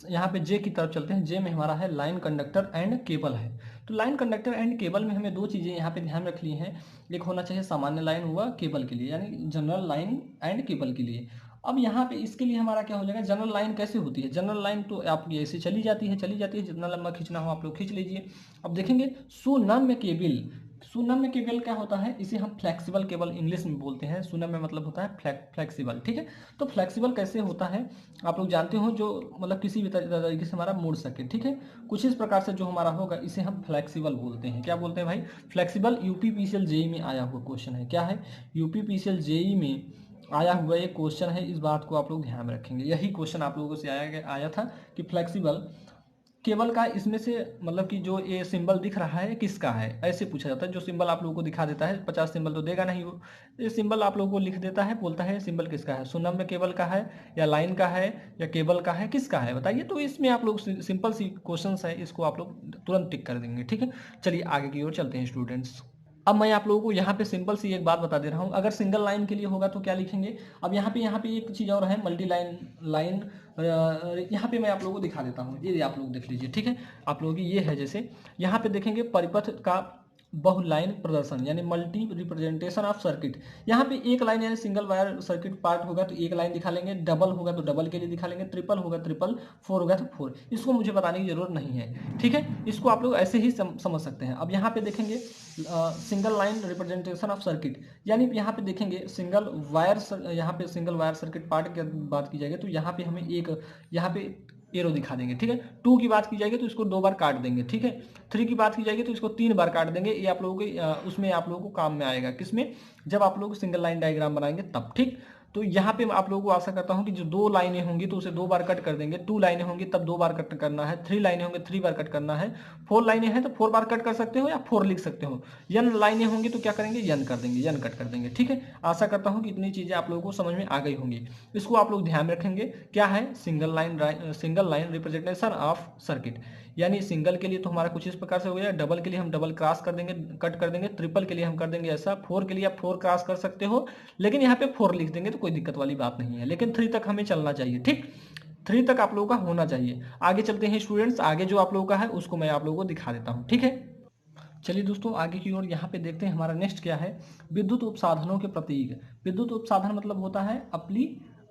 यहाँ पे जे की तरफ चलते हैं। जे में हमारा है लाइन कंडक्टर एंड केबल है। तो लाइन कंडक्टर एंड केबल में हमें दो चीज़ें यहाँ पे ध्यान रख ली हैं। एक होना चाहिए सामान्य लाइन हुआ केबल के लिए, यानी जनरल लाइन एंड केबल के लिए। अब यहाँ पे इसके लिए हमारा क्या हो जाएगा, जनरल लाइन कैसे होती है, जनरल लाइन तो आपकी ऐसे चली जाती है, जितना लंबा खींचना हो आप लोग खींच लीजिए। अब देखेंगे सुनम्य केबल, सुनम्य केबल क्या होता है, इसे हम फ्लेक्सिबल केबल इंग्लिश में बोलते हैं। सुनम्य मतलब होता है फ्लेक्सिबल। ठीक है, तो फ्लेक्सिबल कैसे होता है आप लोग जानते हो, जो मतलब किसी भी तरीके से हमारा मोड़ सके। ठीक है, कुछ इस प्रकार से जो हमारा होगा, इसे हम फ्लेक्सिबल बोलते हैं। क्या बोलते हैं भाई, फ्लेक्सिबल। यूपीपीसीएल जेई में आया हुआ क्वेश्चन है, क्या है, यूपीपीसीएल जेई में आया हुआ एक क्वेश्चन है, इस बात को आप लोग ध्यान में रखेंगे। यही क्वेश्चन आप लोगों से आया था कि फ्लेक्सिबल केबल का, इसमें से मतलब कि जो ये सिंबल दिख रहा है किसका है, ऐसे पूछा जाता है। जो सिंबल आप लोगों को दिखा देता है, 50 सिंबल तो देगा नहीं वो, ये सिंबल आप लोगों को लिख देता है, बोलता है सिंबल किसका है, सुनम्य केबल का है या लाइन का है या केबल का है, किसका है बताइए। तो इसमें आप लोग सिंपल सी क्वेश्चन है, इसको आप लोग तुरंत टिक कर देंगे। ठीक है, चलिए आगे की ओर चलते हैं स्टूडेंट्स। अब मैं आप लोगों को यहाँ पे सिंपल सी एक बात बता दे रहा हूँ, अगर सिंगल लाइन के लिए होगा तो क्या लिखेंगे। अब यहाँ पे एक चीज़ और है, मल्टी लाइन लाइन। यहाँ पे मैं आप लोगों को दिखा देता हूँ, ये आप लोग देख लीजिए। ठीक है, आप लोगों की ये है, जैसे यहाँ पे देखेंगे परिपथ का बहुलाइन प्रदर्शन, यानी मल्टी रिप्रेजेंटेशन ऑफ सर्किट। यहाँ पे एक लाइन यानी सिंगल वायर सर्किट पार्ट होगा तो एक लाइन दिखा लेंगे, डबल होगा तो डबल के लिए दिखा लेंगे, ट्रिपल होगा ट्रिपल, फोर होगा तो फोर। इसको मुझे बताने की जरूरत नहीं है। ठीक है, इसको आप लोग ऐसे ही समझ सकते हैं। अब यहाँ पे देखेंगे single line representation of circuit, यानी यहाँ पे देखेंगे सिंगल वायर, यहाँ पे सिंगल वायर सर्किट पार्ट की बात की जाएगी तो यहाँ पे हमें एक, यहाँ पे एरो दिखा देंगे। ठीक है, 2 की बात की जाएगी तो इसको 2 बार काट देंगे। ठीक है, 3 की बात की जाएगी तो इसको 3 बार काट देंगे। ये आप लोगों के उसमें आप लोगों को काम में आएगा, किसमें, जब आप लोग सिंगल लाइन डायग्राम बनाएंगे तब। ठीक, तो यहाँ पे आप लोगों को आशा करता हूँ कि जो 2 लाइनें होंगी तो उसे 2 बार कट कर देंगे, 2 लाइनें होंगी तब 2 बार कट करना है, 3 लाइनें होंगी 3 बार कट करना है, 4 लाइनें हैं तो 4 बार कट कर सकते हो या 4 लिख सकते हो, n लाइनें होंगी तो क्या करेंगे, n कर देंगे, n कट कर देंगे। ठीक है, आशा करता हूँ कि इतनी चीज़ें आप लोगों को समझ में आ गई होंगी। इसको आप लोग ध्यान रखेंगे, क्या है, single line representation of circuit, यानी सिंगल के लिए तो हमारा कुछ इस प्रकार से हो गया, डबल के लिए हम डबल क्रॉस कर देंगे, कट कर देंगे, ट्रिपल के लिए हम कर देंगे ऐसा, 4 के लिए आप 4 क्रॉस कर सकते हो, लेकिन यहाँ पे 4 लिख देंगे तो कोई दिक्कत वाली बात नहीं है, लेकिन 3 तक हमें चलना चाहिए। ठीक, 3 तक आप लोगों का होना चाहिए। आगे चलते हैं स्टूडेंट्स, आगे जो आप लोगों का है उसको मैं आप लोगों को दिखा देता हूँ, ठीक है। चलिए दोस्तों आगे की ओर यहाँ पे देखते हैं हमारा नेक्स्ट क्या है, विद्युत उपसाधनों के प्रतीक। विद्युत उपसाधन मतलब होता है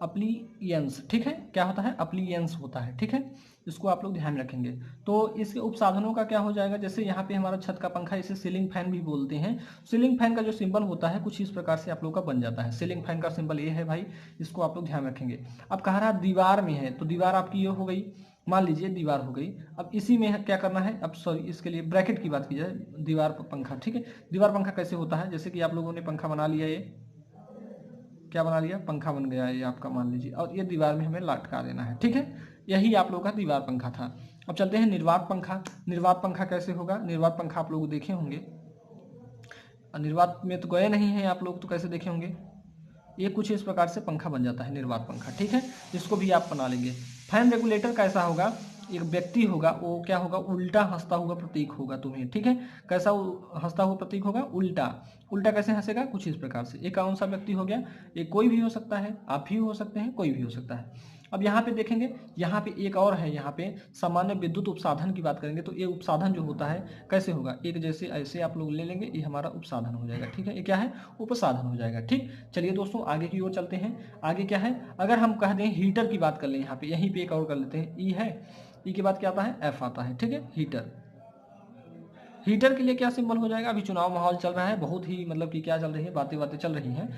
अप्लीयंस, ठीक है, क्या होता है, अप्लीयंस होता है, ठीक है, इसको आप लोग ध्यान रखेंगे। तो इसके उपसाधनों का क्या हो जाएगा, जैसे यहाँ पे हमारा छत का पंखा, इसे सीलिंग फैन भी बोलते हैं। सीलिंग फैन का जो सिंबल होता है कुछ इस प्रकार से आप लोग का बन जाता है। सीलिंग फैन का सिंबल ये है भाई, इसको आप लोग ध्यान रखेंगे। अब कह रहा दीवार में है, तो दीवार आपकी ये हो गई, मान लीजिए दीवार हो गई। अब इसी में क्या करना है, अब सॉरी इसके लिए ब्रैकेट की बात की जाए, दीवार पर पंखा, ठीक है। दीवार पंखा कैसे होता है, जैसे कि आप लोगों ने पंखा बना लिया, ये क्या बना लिया, पंखा बन गया ये आपका, मान लीजिए, और ये दीवार में हमें लटका देना है, ठीक है। यही आप लोगों का दीवार पंखा था। अब चलते हैं निर्वात पंखा। निर्वात पंखा कैसे होगा, निर्वात पंखा आप लोग देखे होंगे, निर्वात में तो गए नहीं हैं आप लोग, तो कैसे देखे होंगे, ये कुछ इस प्रकार से पंखा बन जाता है निर्वात पंखा, ठीक है, इसको भी आप बना लेंगे। फैन रेगुलेटर कैसा होगा, एक व्यक्ति होगा, वो क्या होगा, उल्टा हंसता हुआ प्रतीक होगा तुम्हें, ठीक है। कैसा हंसता हुआ प्रतीक होगा, उल्टा। उल्टा कैसे हंसेगा, कुछ इस प्रकार से। एक कौन सा व्यक्ति हो गया, एक कोई भी हो सकता है, आप भी हो सकते हैं, कोई भी हो सकता है। अब यहाँ पे देखेंगे, यहाँ पे एक और है, यहाँ पे सामान्य विद्युत उपसाधन की बात करेंगे, तो ये उपसाधन जो होता है कैसे होगा, एक जैसे ऐसे आप लोग ले लेंगे, ये हमारा उपसाधन हो जाएगा, ठीक है, ये क्या है, उपसाधन हो जाएगा, ठीक। चलिए दोस्तों आगे की ओर चलते हैं। आगे क्या है, अगर हम कह दें हीटर की बात कर लें, यहाँ पे यहीं पे एक और कर लेते हैं, ई है, ई के बाद क्या आता है, एफ आता है, ठीक है, हीटर। हीटर के लिए क्या सिंबल हो जाएगा, अभी चुनाव माहौल चल रहा है, बहुत ही मतलब कि क्या चल रही है, बातें बातें चल रही हैं,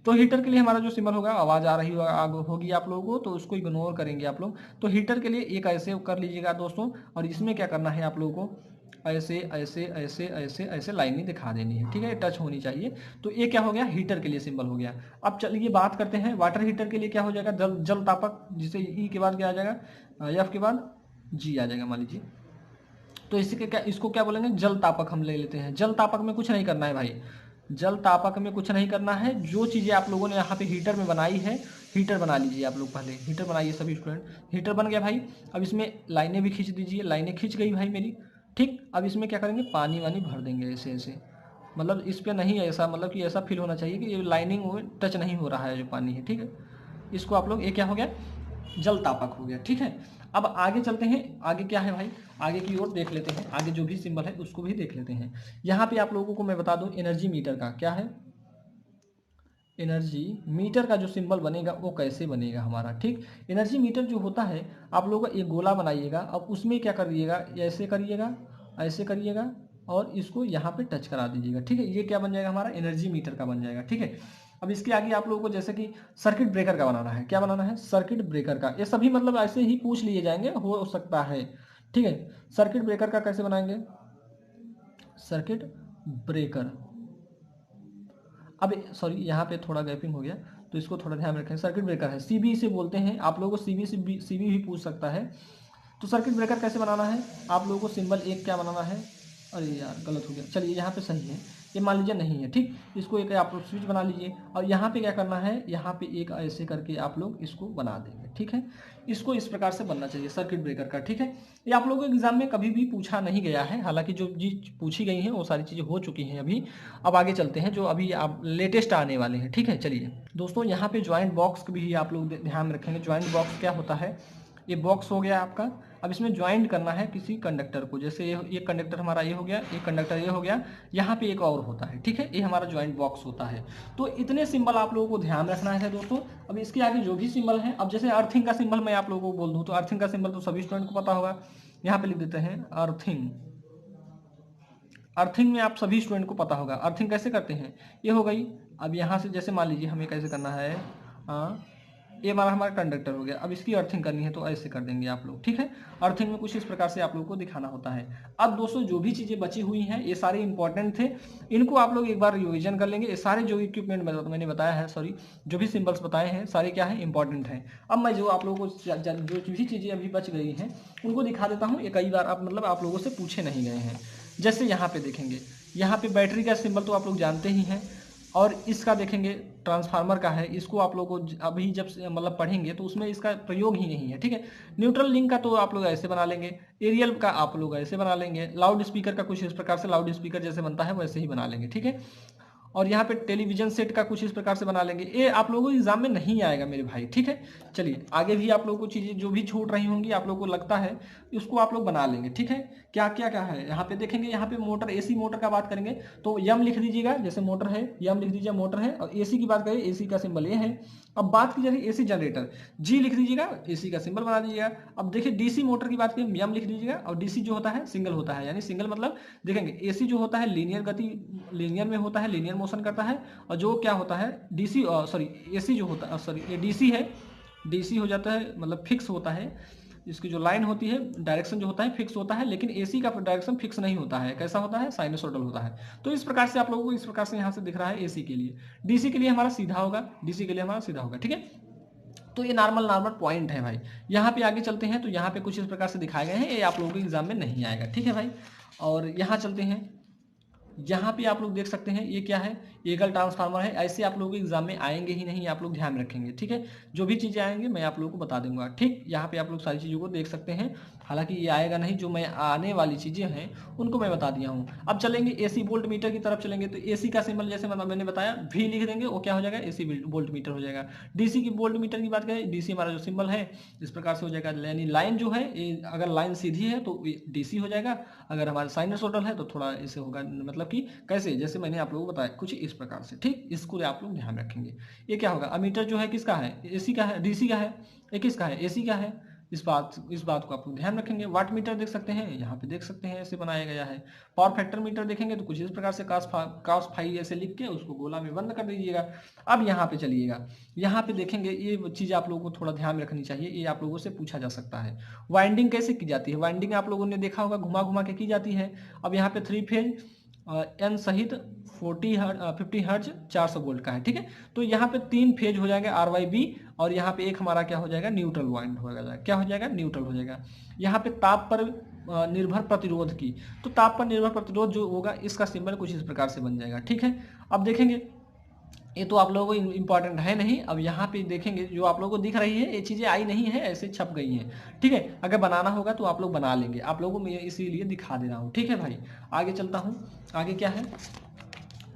तो हीटर के लिए हमारा जो सिंबल होगा, आवाज़ आ रही होगी आप लोगों को, तो उसको इग्नोर करेंगे आप लोग। तो हीटर के लिए एक ऐसे कर लीजिएगा दोस्तों, और इसमें क्या करना है आप लोगों को, ऐसे ऐसे ऐसे ऐसे ऐसे लाइनें दिखा देनी है, ठीक है, टच होनी चाहिए। तो ये क्या हो गया, हीटर के लिए सिंबल हो गया। अब चलिए बात करते हैं वाटर हीटर के लिए क्या हो जाएगा, जल तापक, जिसे ई के बाद क्या आ जाएगा, एफ के बाद जी आ जाएगा मान लीजिए, तो इसके क्या, इसको क्या बोलेंगे, जल तापक हम ले लेते हैं। जल तापक में कुछ नहीं करना है भाई, जल तापक में कुछ नहीं करना है, जो चीज़ें आप लोगों ने यहाँ पे हीटर में बनाई है, हीटर बना लीजिए आप लोग, पहले हीटर बनाइए सभी स्टूडेंट। हीटर बन गया भाई, अब इसमें लाइनें भी खींच दीजिए, लाइनें खींच गई भाई मेरी, ठीक। अब इसमें क्या करेंगे, पानी वानी भर देंगे ऐसे ऐसे, मतलब इस पर नहीं ऐसा, मतलब कि ऐसा फील होना चाहिए कि ये लाइनिंग में टच नहीं हो रहा है जो पानी है, ठीक है। इसको आप लोग, ये क्या हो गया, जल तापक हो गया, ठीक है। अब आगे चलते हैं, आगे क्या है भाई, आगे की ओर देख लेते हैं, आगे जो भी सिंबल है उसको भी देख लेते हैं। यहाँ पे आप लोगों को मैं बता दूं, एनर्जी मीटर का क्या है, एनर्जी मीटर का जो सिंबल बनेगा वो कैसे बनेगा हमारा, ठीक। एनर्जी मीटर जो होता है, आप लोगों को एक गोला बनाइएगा, अब उसमें क्या करिएगा, ऐसे करिएगा, ऐसे करिएगा, और इसको यहाँ पे टच करा दीजिएगा, ठीक है। ये क्या बन जाएगा, हमारा एनर्जी मीटर का बन जाएगा, ठीक है। अब इसके आगे आप लोगों को जैसे कि सर्किट ब्रेकर का बनाना है, क्या बनाना है, सर्किट ब्रेकर का। ये सभी मतलब ऐसे ही पूछ लिए जाएंगे, हो सकता है, ठीक है। सर्किट ब्रेकर का कैसे बनाएंगे, सर्किट ब्रेकर, अब सॉरी यहाँ पे थोड़ा गैपिंग हो गया, तो इसको थोड़ा ध्यान रखें। सर्किट ब्रेकर है, सीबी इसे बोलते हैं, आप लोगों को सीबी भी पूछ सकता है। तो सर्किट ब्रेकर कैसे बनाना है, आप लोगों को सिंबल एक क्या बनाना है, अरे यार गलत हो गया, चलिए यहाँ पे सही है, ये मान लीजिए नहीं है, ठीक। इसको एक आप लोग स्विच बना लीजिए, और यहाँ पे क्या करना है, यहाँ पे एक ऐसे करके आप लोग इसको बना देंगे, ठीक है। इसको इस प्रकार से बनना चाहिए सर्किट ब्रेकर का, ठीक है। ये आप लोगों के एग्जाम में कभी भी पूछा नहीं गया है, हालांकि जो चीज पूछी गई हैं वो सारी चीज़ें हो चुकी हैं अभी। अब आगे चलते हैं, जो अभी आप लेटेस्ट आने वाले हैं, ठीक है। चलिए दोस्तों, यहाँ पे ज्वाइंट बॉक्स भी आप लोग ध्यान रखेंगे। ज्वाइंट बॉक्स क्या होता है, ये बॉक्स हो गया आपका, अब इसमें ज्वाइंट करना है किसी कंडक्टर को, जैसे ये कंडक्टर हमारा ये हो गया, ये कंडक्टर ये हो गया, यहाँ पे एक और होता है, ठीक है, ये हमारा ज्वाइंट बॉक्स होता है। तो इतने सिंबल आप लोगों को ध्यान रखना है दोस्तों। अब इसके आगे जो भी सिंबल है, अब जैसे अर्थिंग का सिंबल मैं आप लोगों को बोल दूँ, तो अर्थिंग का सिंबल तो सभी स्टूडेंट को पता होगा, यहाँ पे लिख देते हैं अर्थिंग। अर्थिंग में आप सभी स्टूडेंट को पता होगा, अर्थिंग कैसे करते हैं, ये हो गई। अब यहाँ से जैसे मान लीजिए हमें कैसे करना है, ये हमारा कंडक्टर हो गया, अब इसकी अर्थिंग करनी है तो ऐसे कर देंगे आप लोग, ठीक है। अर्थिंग में कुछ इस प्रकार से आप लोगों को दिखाना होता है। अब दोस्तों जो भी चीज़ें बची हुई हैं ये सारे इंपॉर्टेंट थे, इनको आप लोग एक बार रिविजन कर लेंगे। ये सारे जो इक्विपमेंट मैंने बताया है, सॉरी जो भी सिंबल्स बताए हैं सारे क्या है, इंपॉर्टेंट हैं। अब मैं जो आप लोगों को जो भी चीज़ें अभी बच गई हैं उनको दिखा देता हूँ। ये कई बार आप मतलब आप लोगों से पूछे नहीं गए हैं। जैसे यहाँ पे देखेंगे, यहाँ पे बैटरी का सिंबल तो आप लोग जानते ही हैं, और इसका देखेंगे ट्रांसफार्मर का है, इसको आप लोग को अभी जब मतलब पढ़ेंगे तो उसमें इसका प्रयोग ही नहीं है, ठीक है। न्यूट्रल लिंक का तो आप लोग ऐसे बना लेंगे, एरियल का आप लोग ऐसे बना लेंगे, लाउड स्पीकर का कुछ इस प्रकार से लाउड स्पीकर जैसे बनता है वैसे ही बना लेंगे, ठीक है। और यहाँ पे टेलीविजन सेट का कुछ इस प्रकार से बना लेंगे। ये आप लोगों को एग्जाम में नहीं आएगा मेरे भाई, ठीक है। चलिए आगे भी आप लोगों को चीज़ें जो भी छूट रही होंगी आप लोगों को लगता है उसको आप लोग बना लेंगे, ठीक है। क्या क्या क्या है यहाँ पे देखेंगे, यहाँ पे मोटर, एसी मोटर का बात करेंगे तो यम लिख दीजिएगा, जैसे मोटर है यम लिख दीजिए, मोटर है। और एसी की बात करें, एसी का सिंबल ये है। अब बात की जाए एसी जनरेटर, जी लिख दीजिएगा, एसी का सिंबल बना दीजिएगा। अब देखिए डीसी मोटर की बात करें, यम लिख दीजिएगा, और डीसी जो होता है सिंगल होता है, यानी सिंगल मतलब देखेंगे एसी जो होता है लीनियर गति, लीनियर में होता है, लीनियर मोशन करता है। और जो क्या होता है डीसी, सॉरी एसी जो होता है, सॉरी ये डीसी है, डीसी हो जाता है मतलब फिक्स होता है, इसकी जो लाइन होती है डायरेक्शन जो होता है फिक्स होता है। लेकिन एसी का डायरेक्शन फिक्स नहीं होता है, कैसा होता है, साइनसोइडल होता है। तो इस प्रकार से आप लोगों को इस प्रकार से यहाँ से दिख रहा है एसी के लिए। डीसी के लिए हमारा सीधा होगा, डीसी के लिए हमारा सीधा होगा, ठीक है। तो ये नॉर्मल नॉर्मल पॉइंट है भाई। यहाँ पे आगे चलते हैं तो यहाँ पे कुछ इस प्रकार से दिखाए गए हैं, ये आप लोगों के एग्जाम में नहीं आएगा, ठीक है भाई। और यहाँ चलते हैं, यहाँ पे आप लोग देख सकते हैं ये क्या है, एकल ट्रांसफार्मर है। ऐसे आप लोगों के एग्जाम में आएंगे ही नहीं, आप लोग ध्यान रखेंगे, ठीक है। जो भी चीज़ें आएंगे मैं आप लोगों को बता दूंगा, ठीक। यहाँ पे आप लोग सारी चीज़ों को देख सकते हैं, हालांकि ये आएगा नहीं, जो मैं आने वाली चीज़ें हैं उनको मैं बता दिया हूँ। अब चलेंगे एसी वोल्ट मीटर की तरफ चलेंगे, तो एसी का सिंबल जैसे मैंने बताया वी लिख देंगे, वो क्या हो जाएगा, एसी वोल्ट मीटर हो जाएगा। डीसी की वोल्ट मीटर की बात करें, डीसी हमारा जो सिंबल है इस प्रकार से हो जाएगा, यानी लाइन जो है अगर लाइन सीधी है तो डीसी हो जाएगा, अगर हमारा साइनसोइडल है तो थोड़ा ऐसे होगा, मतलब कि कैसे, जैसे मैंने आप लोगों को बताया कुछ इस प्रकार से, ठीक। इसको आप लोग ध्यान रखेंगे। ये क्या होगा, अमीटर जो है किसका है, एसी का है, डीसी का है, ये किसका है, एसी का है। इस बात को आप लोग ध्यान रखेंगे। वाट मीटर देख सकते हैं, यहाँ पे देख सकते हैं ऐसे बनाया गया है। पावर फैक्टर मीटर देखेंगे तो कुछ इस प्रकार से कास फाई ऐसे लिख के उसको गोला में बंद कर दीजिएगा। अब यहाँ पे चलिएगा, यहाँ पे देखेंगे ये चीज़ आप लोगों को थोड़ा ध्यान रखनी चाहिए, ये आप लोगों से पूछा जा सकता है। वाइंडिंग कैसे की जाती है, वाइंडिंग आप लोगों ने देखा होगा घुमा घुमा के की जाती है। अब यहाँ पे 3 फेज एन सहित 50 हर्ज 400 वोल्ट का है, ठीक है। तो यहाँ पे 3 फेज हो जाएगा आर वाई बी, और यहाँ पे एक हमारा क्या हो जाएगा, न्यूट्रल वाइंड हो जाएगा, क्या हो जाएगा, न्यूट्रल हो जाएगा। यहाँ पे ताप पर निर्भर प्रतिरोध की, तो ताप पर निर्भर प्रतिरोध जो होगा इसका सिंबल कुछ इस प्रकार से बन जाएगा, ठीक है। अब देखेंगे ये तो आप लोगों को इंपॉर्टेंट है नहीं। अब यहाँ पे देखेंगे जो आप लोगों को दिख रही है ये चीज़ें आई नहीं है, ऐसे छप गई हैं, ठीक है। अगर बनाना होगा तो आप लोग बना लेंगे, आप लोगों को मैं इसीलिए दिखा दे रहा हूँ, ठीक है भाई। आगे चलता हूँ, आगे क्या है,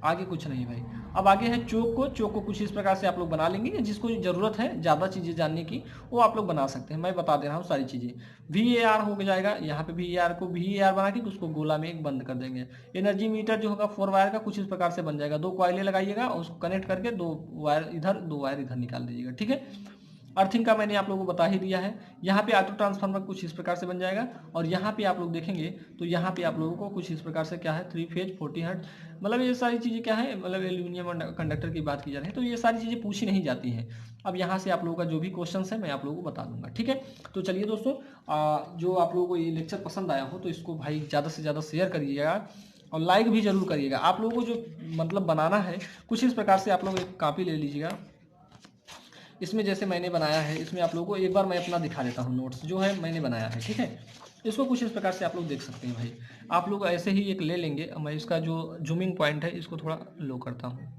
आगे कुछ नहीं भाई। अब आगे है चोक को कुछ इस प्रकार से आप लोग बना लेंगे, जिसको ज़रूरत है ज़्यादा चीज़ें जानने की वो आप लोग बना सकते हैं, मैं बता दे रहा हूँ सारी चीज़ें। VAR हो जाएगा, यहाँ पे VAR बना के उसको गोला में एक बंद कर देंगे। एनर्जी मीटर जो होगा 4 वायर का कुछ इस प्रकार से बन जाएगा, 2 कॉइलें लगाइएगा और उसको कनेक्ट करके 2 वायर इधर 2 वायर इधर निकाल दीजिएगा, ठीक है। अर्थिंग का मैंने आप लोगों को बता ही दिया है। यहाँ पे ऑटो ट्रांसफार्मर कुछ इस प्रकार से बन जाएगा, और यहाँ पे आप लोग देखेंगे तो यहाँ पे आप लोगों को कुछ इस प्रकार से क्या है, 3 फेज 40 हर्ट्ज, मतलब ये सारी चीज़ें क्या है, मतलब एल्यूमिनियम कंडक्टर की बात की जा रही है, तो ये सारी चीज़ें पूछी नहीं जाती हैं। अब यहाँ से आप लोगों का जो भी क्वेश्चन है मैं आप लोगों को बता दूंगा, ठीक है। तो चलिए दोस्तों, जो आप लोगों को ये लेक्चर पसंद आया हो तो इसको भाई ज़्यादा से ज़्यादा शेयर करिएगा और लाइक भी जरूर करिएगा। आप लोगों को जो मतलब बनाना है कुछ इस प्रकार से आप लोग एक कॉपी ले लीजिएगा, इसमें जैसे मैंने बनाया है, इसमें आप लोगों को एक बार मैं अपना दिखा देता हूँ, नोट्स जो है मैंने बनाया है, ठीक है। इसको कुछ इस प्रकार से आप लोग देख सकते हैं भाई। आप लोग ऐसे ही एक ले लेंगे, मैं इसका जो जूमिंग पॉइंट है इसको थोड़ा लो करता हूँ,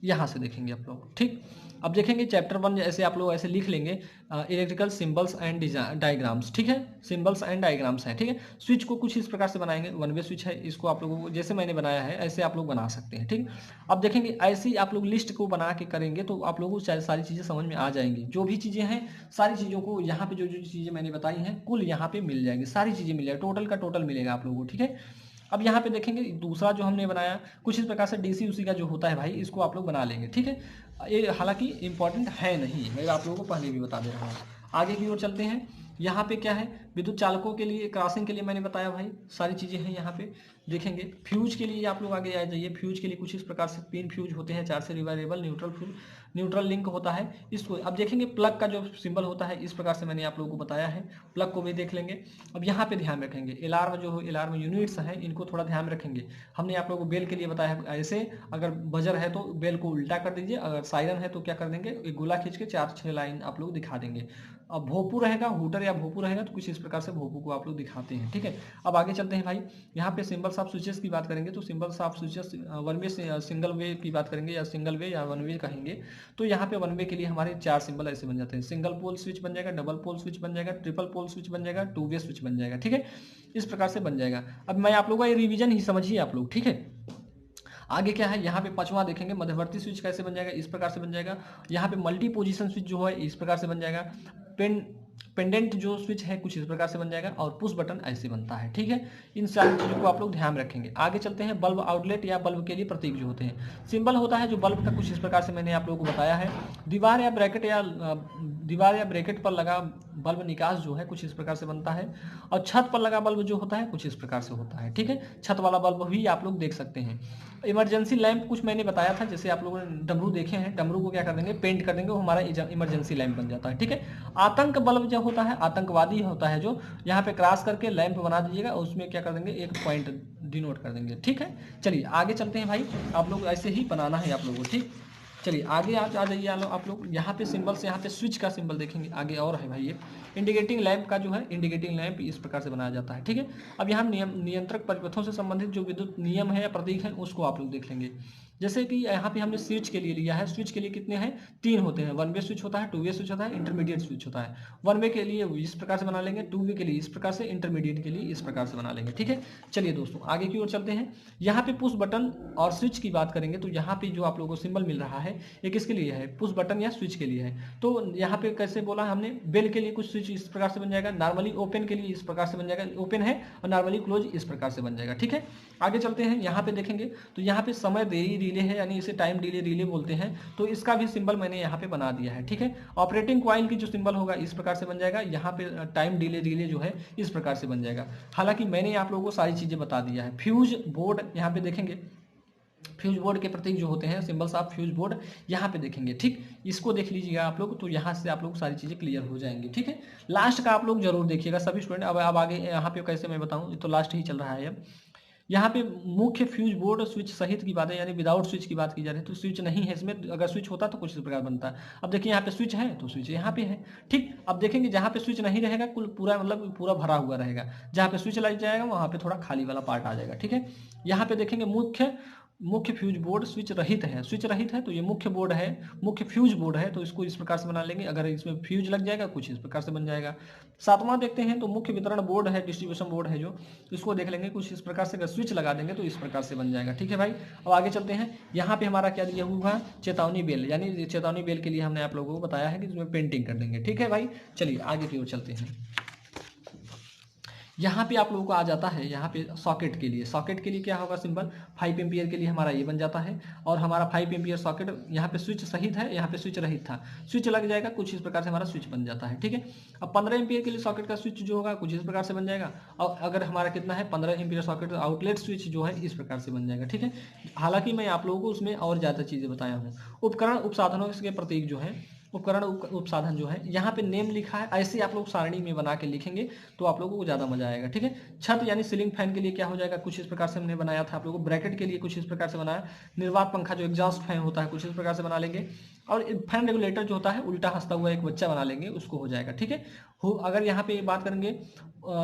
यहाँ से देखेंगे आप लोग, ठीक। अब देखेंगे चैप्टर 1 ऐसे आप लोग ऐसे लिख लेंगे, इलेक्ट्रिकल सिंबल्स एंड डायग्राम्स, ठीक है। सिंबल्स एंड डायग्राम्स है, ठीक है। स्विच को कुछ इस प्रकार से बनाएंगे, 1 वे स्विच है, इसको आप लोगों को जैसे मैंने बनाया है ऐसे आप लोग बना सकते हैं, ठीक। अब देखेंगे ऐसे ही आप लोग लिस्ट को बना के करेंगे तो आप लोगों को सारी चीज़ें समझ में आ जाएंगी। जो भी चीज़ें हैं सारी चीज़ों को यहाँ पे जो जो चीज़ें मैंने बताई हैं कुल यहाँ पे मिल जाएगी, सारी चीज़ें मिल जाएगी, टोटल का टोटल मिलेगा आप लोगों को, ठीक है। अब यहाँ पे देखेंगे दूसरा जो हमने बनाया कुछ इस प्रकार से डीसी उसी का जो होता है भाई, इसको आप लोग बना लेंगे, ठीक है। ये हालांकि इंपॉर्टेंट है नहीं, मैं आप लोगों को पहले भी बता दे रहा हूँ। आगे की ओर चलते हैं, यहाँ पे क्या है, विद्युत चालकों के लिए क्रॉसिंग के लिए मैंने बताया भाई, सारी चीज़ें हैं यहाँ पे। देखेंगे फ्यूज के लिए आप लोग आगे आ जाइए, फ्यूज के लिए कुछ इस प्रकार से 3 फ्यूज होते हैं, 4 से रिवाइवेबल न्यूट्रल लिंक होता है इसको। अब देखेंगे प्लग का जो सिंबल होता है इस प्रकार से मैंने आप लोगों को बताया है, प्लग को भी देख लेंगे। अब यहाँ पे ध्यान रखेंगे अलार्म जो हो, अलार्म यूनिट्स हैं इनको थोड़ा ध्यान रखेंगे। हमने आप लोगों को बेल के लिए बताया है, ऐसे अगर बजर है तो बेल को उल्टा कर दीजिए, अगर सायरन है तो क्या कर देंगे, एक गोला खींच के 4-6 लाइन आप लोग दिखा देंगे। अब भोपू रहेगा, हूटर या भोपू रहेगा तो कुछ इस प्रकार से भोपू को आप लोग दिखाते हैं, ठीक है। अब आगे चलते हैं भाई, यहाँ पे सिंबल्स ऑफ स्विचेस की बात करेंगे तो symbols of switches 1 way single way की बात करेंगे, या सिंगल वे या 1 वे कहेंगे। तो यहाँ पे 1 वे के लिए हमारे 4 सिंबल ऐसे बन जाते हैं, सिंगल पोल स्विच बन जाएगा, डबल पोल स्विच बन जाएगा, ट्रिपल पोल स्विच बन जाएगा, 2 वे स्विच बन जाएगा, ठीक है। इस प्रकार से बन जाएगा। अब मैं आप लोगों का ये रिविजन ही समझिए आप लोग, ठीक है। आगे क्या है, यहाँ पे पांचवा देखेंगे मध्यवर्ती स्विच कैसे बन जाएगा, इस प्रकार से बन जाएगा। यहाँ पे मल्टी पोजीशन स्विच जो है इस प्रकार से बन जाएगा। पेंडेंट जो स्विच है कुछ इस प्रकार से बन जाएगा, और पुश बटन ऐसे बनता है। ठीक है, इन सारी चीज़ों को आप लोग ध्यान रखेंगे। आगे चलते हैं, बल्ब आउटलेट या बल्ब के लिए प्रतीक जो होते हैं, सिंबल होता है जो बल्ब का कुछ इस प्रकार से मैंने आप लोगों को बताया है। दीवार या ब्रैकेट पर लगा बल्ब निकास जो है कुछ इस प्रकार से बनता है, और छत पर लगा बल्ब जो होता है कुछ इस प्रकार से होता है। ठीक है, छत वाला बल्ब भी आप लोग देख सकते हैं। इमरजेंसी लैंप कुछ मैंने बताया था, जैसे आप लोगों ने डमरू देखे हैं, डमरू को क्या कर देंगे, पेंट कर देंगे, वो हमारा इमरजेंसी लैंप बन जाता है। ठीक है, आतंक बल्ब जो होता है, आतंकवादी होता है जो, यहाँ पे क्रॉस करके लैंप बना दीजिएगा, उसमें क्या कर देंगे, एक पॉइंट डिनोट कर देंगे। ठीक है, चलिए आगे चलते हैं भाई, आप लोग ऐसे ही बनाना है आप लोगों को। ठीक, चलिए आगे आ जाइए आप लोग, यहाँ पे सिंबल्स, यहाँ पे स्विच का सिंबल देखेंगे। आगे और है भाई, ये इंडिकेटिंग लैंप का जो है, इंडिकेटिंग लैंप इस प्रकार से बनाया जाता है। ठीक है, अब यहाँ नियंत्रक परिपथों से संबंधित जो विद्युत नियम है या प्रतीक है उसको आप लोग देख लेंगे। जैसे कि यहाँ पे हमने स्विच के लिए लिया है, स्विच के लिए कितने हैं, 3 होते हैं। 1 वे स्विच होता है, 2 वे स्विच होता है, इंटरमीडिएट स्विच होता है। 1 वे के लिए इस प्रकार से बना लेंगे, 2 वे के लिए इस प्रकार से, इंटरमीडिएट के लिए इस प्रकार से बना लेंगे। ठीक है, चलिए दोस्तों आगे की ओर चलते हैं। यहाँ पे पुश बटन और स्विच की बात करेंगे तो यहाँ पे जो आप लोगों को सिंबल मिल रहा है ये किसके लिए है, पुश बटन या स्विच के लिए है। तो यहाँ पे कैसे बोला हमने, बेल के लिए कुछ स्विच इस प्रकार से बन जाएगा, नॉर्मली ओपन के लिए इस प्रकार से बन जाएगा, ओपन है, और नॉर्मली क्लोज इस प्रकार से बन जाएगा। ठीक है, आगे चलते हैं, यहाँ पे देखेंगे तो यहाँ पे समय देरी रिले है, यानी इसे टाइम डिले रिले बोलते हैं, तो इसका भी सिंबल मैंने यहाँ पे बना दिया है। ठीक है, ऑपरेटिंग कॉइल की जो सिंबल होगा इस प्रकार से बन जाएगा, यहाँ पे टाइम डिले रिले जो है इस प्रकार से बन जाएगा। हालांकि मैंने आप लोगों को सारी चीजें बता दिया है। फ्यूज बोर्ड यहाँ पे देखेंगे, फ्यूज बोर्ड के प्रतीक जो होते हैं, सिंबल्स ऑफ फ्यूज बोर्ड यहाँ पे देखेंगे। ठीक, इसको देख लीजिएगा आप लोग, तो यहाँ से आप लोग सारी चीजें क्लियर हो जाएंगी। ठीक है, लास्ट का आप लोग जरूर देखिएगा सभी स्टूडेंट। अब आगे यहाँ पे कैसे मैं बताऊँ, तो लास्ट ही चल रहा है अब। यहाँ पे मुख्य फ्यूज बोर्ड स्विच सहित की बात है, यानी विदाउट स्विच की बात की जा रही है, तो स्विच नहीं है इसमें, अगर स्विच होता तो कुछ इस प्रकार बनता है। अब देखिए यहाँ पे स्विच है तो स्विच यहाँ पे है। ठीक, अब देखेंगे जहाँ पे स्विच नहीं रहेगा कुल पूरा मतलब पूरा भरा हुआ रहेगा, जहाँ पे स्विच लग जाएगा वहाँ पे थोड़ा खाली वाला पार्ट आ जाएगा। ठीक है, यहाँ पे देखेंगे मुख्य फ्यूज बोर्ड स्विच रहित है, स्विच रहित है तो ये मुख्य बोर्ड है, मुख्य फ्यूज बोर्ड है, तो इसको इस प्रकार से बना लेंगे। अगर इसमें फ्यूज लग जाएगा कुछ इस प्रकार से बन जाएगा। सातवां देखते हैं तो मुख्य वितरण बोर्ड है, डिस्ट्रीब्यूशन बोर्ड है जो, इसको देख लेंगे कुछ इस प्रकार से, अगर स्विच लगा देंगे तो इस प्रकार से बन जाएगा। ठीक है भाई, अब आगे चलते हैं। यहाँ पे हमारा क्या दिया हुआ है, चेतावनी बेल, यानी चेतावनी बेल के लिए हमने आप लोगों को बताया है कि इसमें पेंटिंग कर देंगे। ठीक है भाई, चलिए आगे की ओर चलते हैं। यहाँ पे आप लोगों को आ जाता है, यहाँ पे सॉकेट के लिए, सॉकेट के लिए क्या होगा सिंबल, 5 एम्पियर के लिए हमारा ये बन जाता है, और हमारा 5 एम्पियर सॉकेट, यहाँ पे स्विच सहित है, यहाँ पे स्विच रहित था, स्विच लग जाएगा कुछ इस प्रकार से हमारा स्विच बन जाता है। ठीक है, अब 15 एम्पियर के लिए सॉकेट का स्विच जो होगा कुछ इस प्रकार से बन जाएगा, और अगर हमारा कितना है 15 एम्पियर सॉकेट, आउटलेट स्विच जो है इस प्रकार से बन जाएगा। ठीक है, हालांकि मैं आप लोगों को उसमें और ज़्यादा चीज़ें बताया हूँ। उपकरण उपसाधनों के प्रतीक जो है, उपकरण उपसाधन जो है, यहाँ पे नेम लिखा है, ऐसे आप लोग सारणी में बना के लिखेंगे तो आप लोगों को ज़्यादा मजा आएगा। ठीक है, छत यानी सीलिंग फैन के लिए क्या हो जाएगा, कुछ इस प्रकार से हमने बनाया था आप लोगों को, ब्रैकेट के लिए कुछ इस प्रकार से बनाया, निर्वात पंखा जो एग्जॉस्ट फैन होता है कुछ इस प्रकार से बना लेंगे, और फैन रेगुलेटर जो होता है उल्टा हंसता हुआ एक बच्चा बना लेंगे, उसको हो जाएगा। ठीक है, अगर यहाँ पे बात करेंगे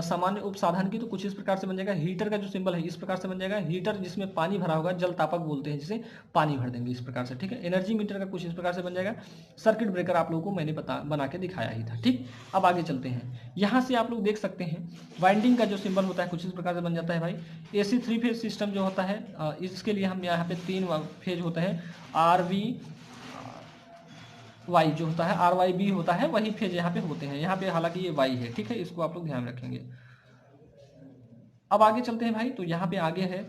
सामान्य उपसाधन की तो कुछ इस प्रकार से बन जाएगा। हीटर का जो सिंबल है इस प्रकार से बन जाएगा, हीटर जिसमें पानी भरा होगा, जल तापक बोलते हैं जिसे, पानी भर देंगे इस प्रकार से। ठीक है, एनर्जी मीटर का कुछ इस प्रकार से बन जाएगा। सर्किट ब्रेकर आप लोगों को मैंने बना के दिखाया ही था। ठीक, अब आगे चलते हैं। यहाँ से आप लोग देख सकते हैं वाइंडिंग का जो सिंबल होता है कुछ इस प्रकार से बन जाता है भाई। AC 3 फेज सिस्टम जो होता है, इसके लिए हम यहाँ पे 3 फेज होता है, RV वाई जो होता है, RYB होता है, वही फेज यहाँ पे होते हैं। यहाँ पे हालांकि ये वाई है। ठीक है, इसको आप लोग ध्यान रखेंगे। अब आगे चलते हैं भाई, तो यहाँ पे आगे है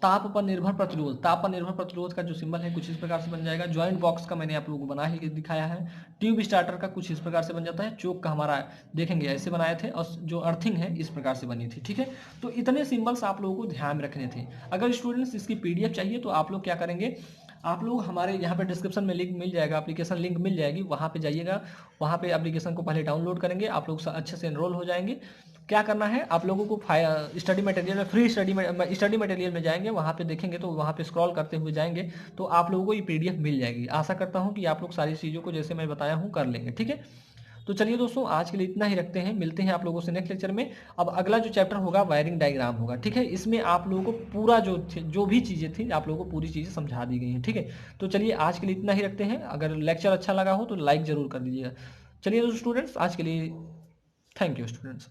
ताप पर निर्भर प्रतिरोध। ताप पर निर्भर प्रतिरोध का जो सिंबल है कुछ इस प्रकार से बन जाएगा। ज्वाइंट बॉक्स का मैंने आप लोगों को बना ही दिखाया है। ट्यूब स्टार्टर का कुछ इस प्रकार से बन जाता है। चोक का हमारा देखेंगे ऐसे बनाए थे, और जो अर्थिंग है इस प्रकार से बनी थी। ठीक है, तो इतने सिंबल्स आप लोगों को ध्यान में रखने थे। अगर स्टूडेंट्स इसकी PDF चाहिए तो आप लोग क्या करेंगे, आप लोग हमारे यहाँ पे डिस्क्रिप्शन में लिंक मिल जाएगा, एप्लीकेशन लिंक मिल जाएगी, वहाँ पे जाइएगा, वहाँ पे एप्लीकेशन को पहले डाउनलोड करेंगे, आप लोग अच्छे से एनरोल हो जाएंगे। क्या करना है, आप लोगों को स्टडी मटेरियल में, फ्री स्टडी मटेरियल में जाएंगे, वहाँ पे देखेंगे तो वहाँ पे स्क्रॉल करते हुए जाएंगे तो आप लोगों को ये PDF मिल जाएगी। आशा करता हूँ कि आप लोग सारी चीज़ों को जैसे मैं बताया हूँ कर लेंगे। ठीक है, तो चलिए दोस्तों आज के लिए इतना ही रखते हैं, मिलते हैं आप लोगों से नेक्स्ट लेक्चर में। अब अगला जो चैप्टर होगा वायरिंग डायग्राम होगा। ठीक है, इसमें आप लोगों को पूरा जो भी चीज़ें थी आप लोगों को पूरी चीज़ें समझा दी गई हैं। ठीक है, तो चलिए आज के लिए इतना ही रखते हैं। अगर लेक्चर अच्छा लगा हो तो लाइक ज़रूर कर दीजिएगा। चलिए स्टूडेंट्स आज के लिए थैंक यू स्टूडेंट्स।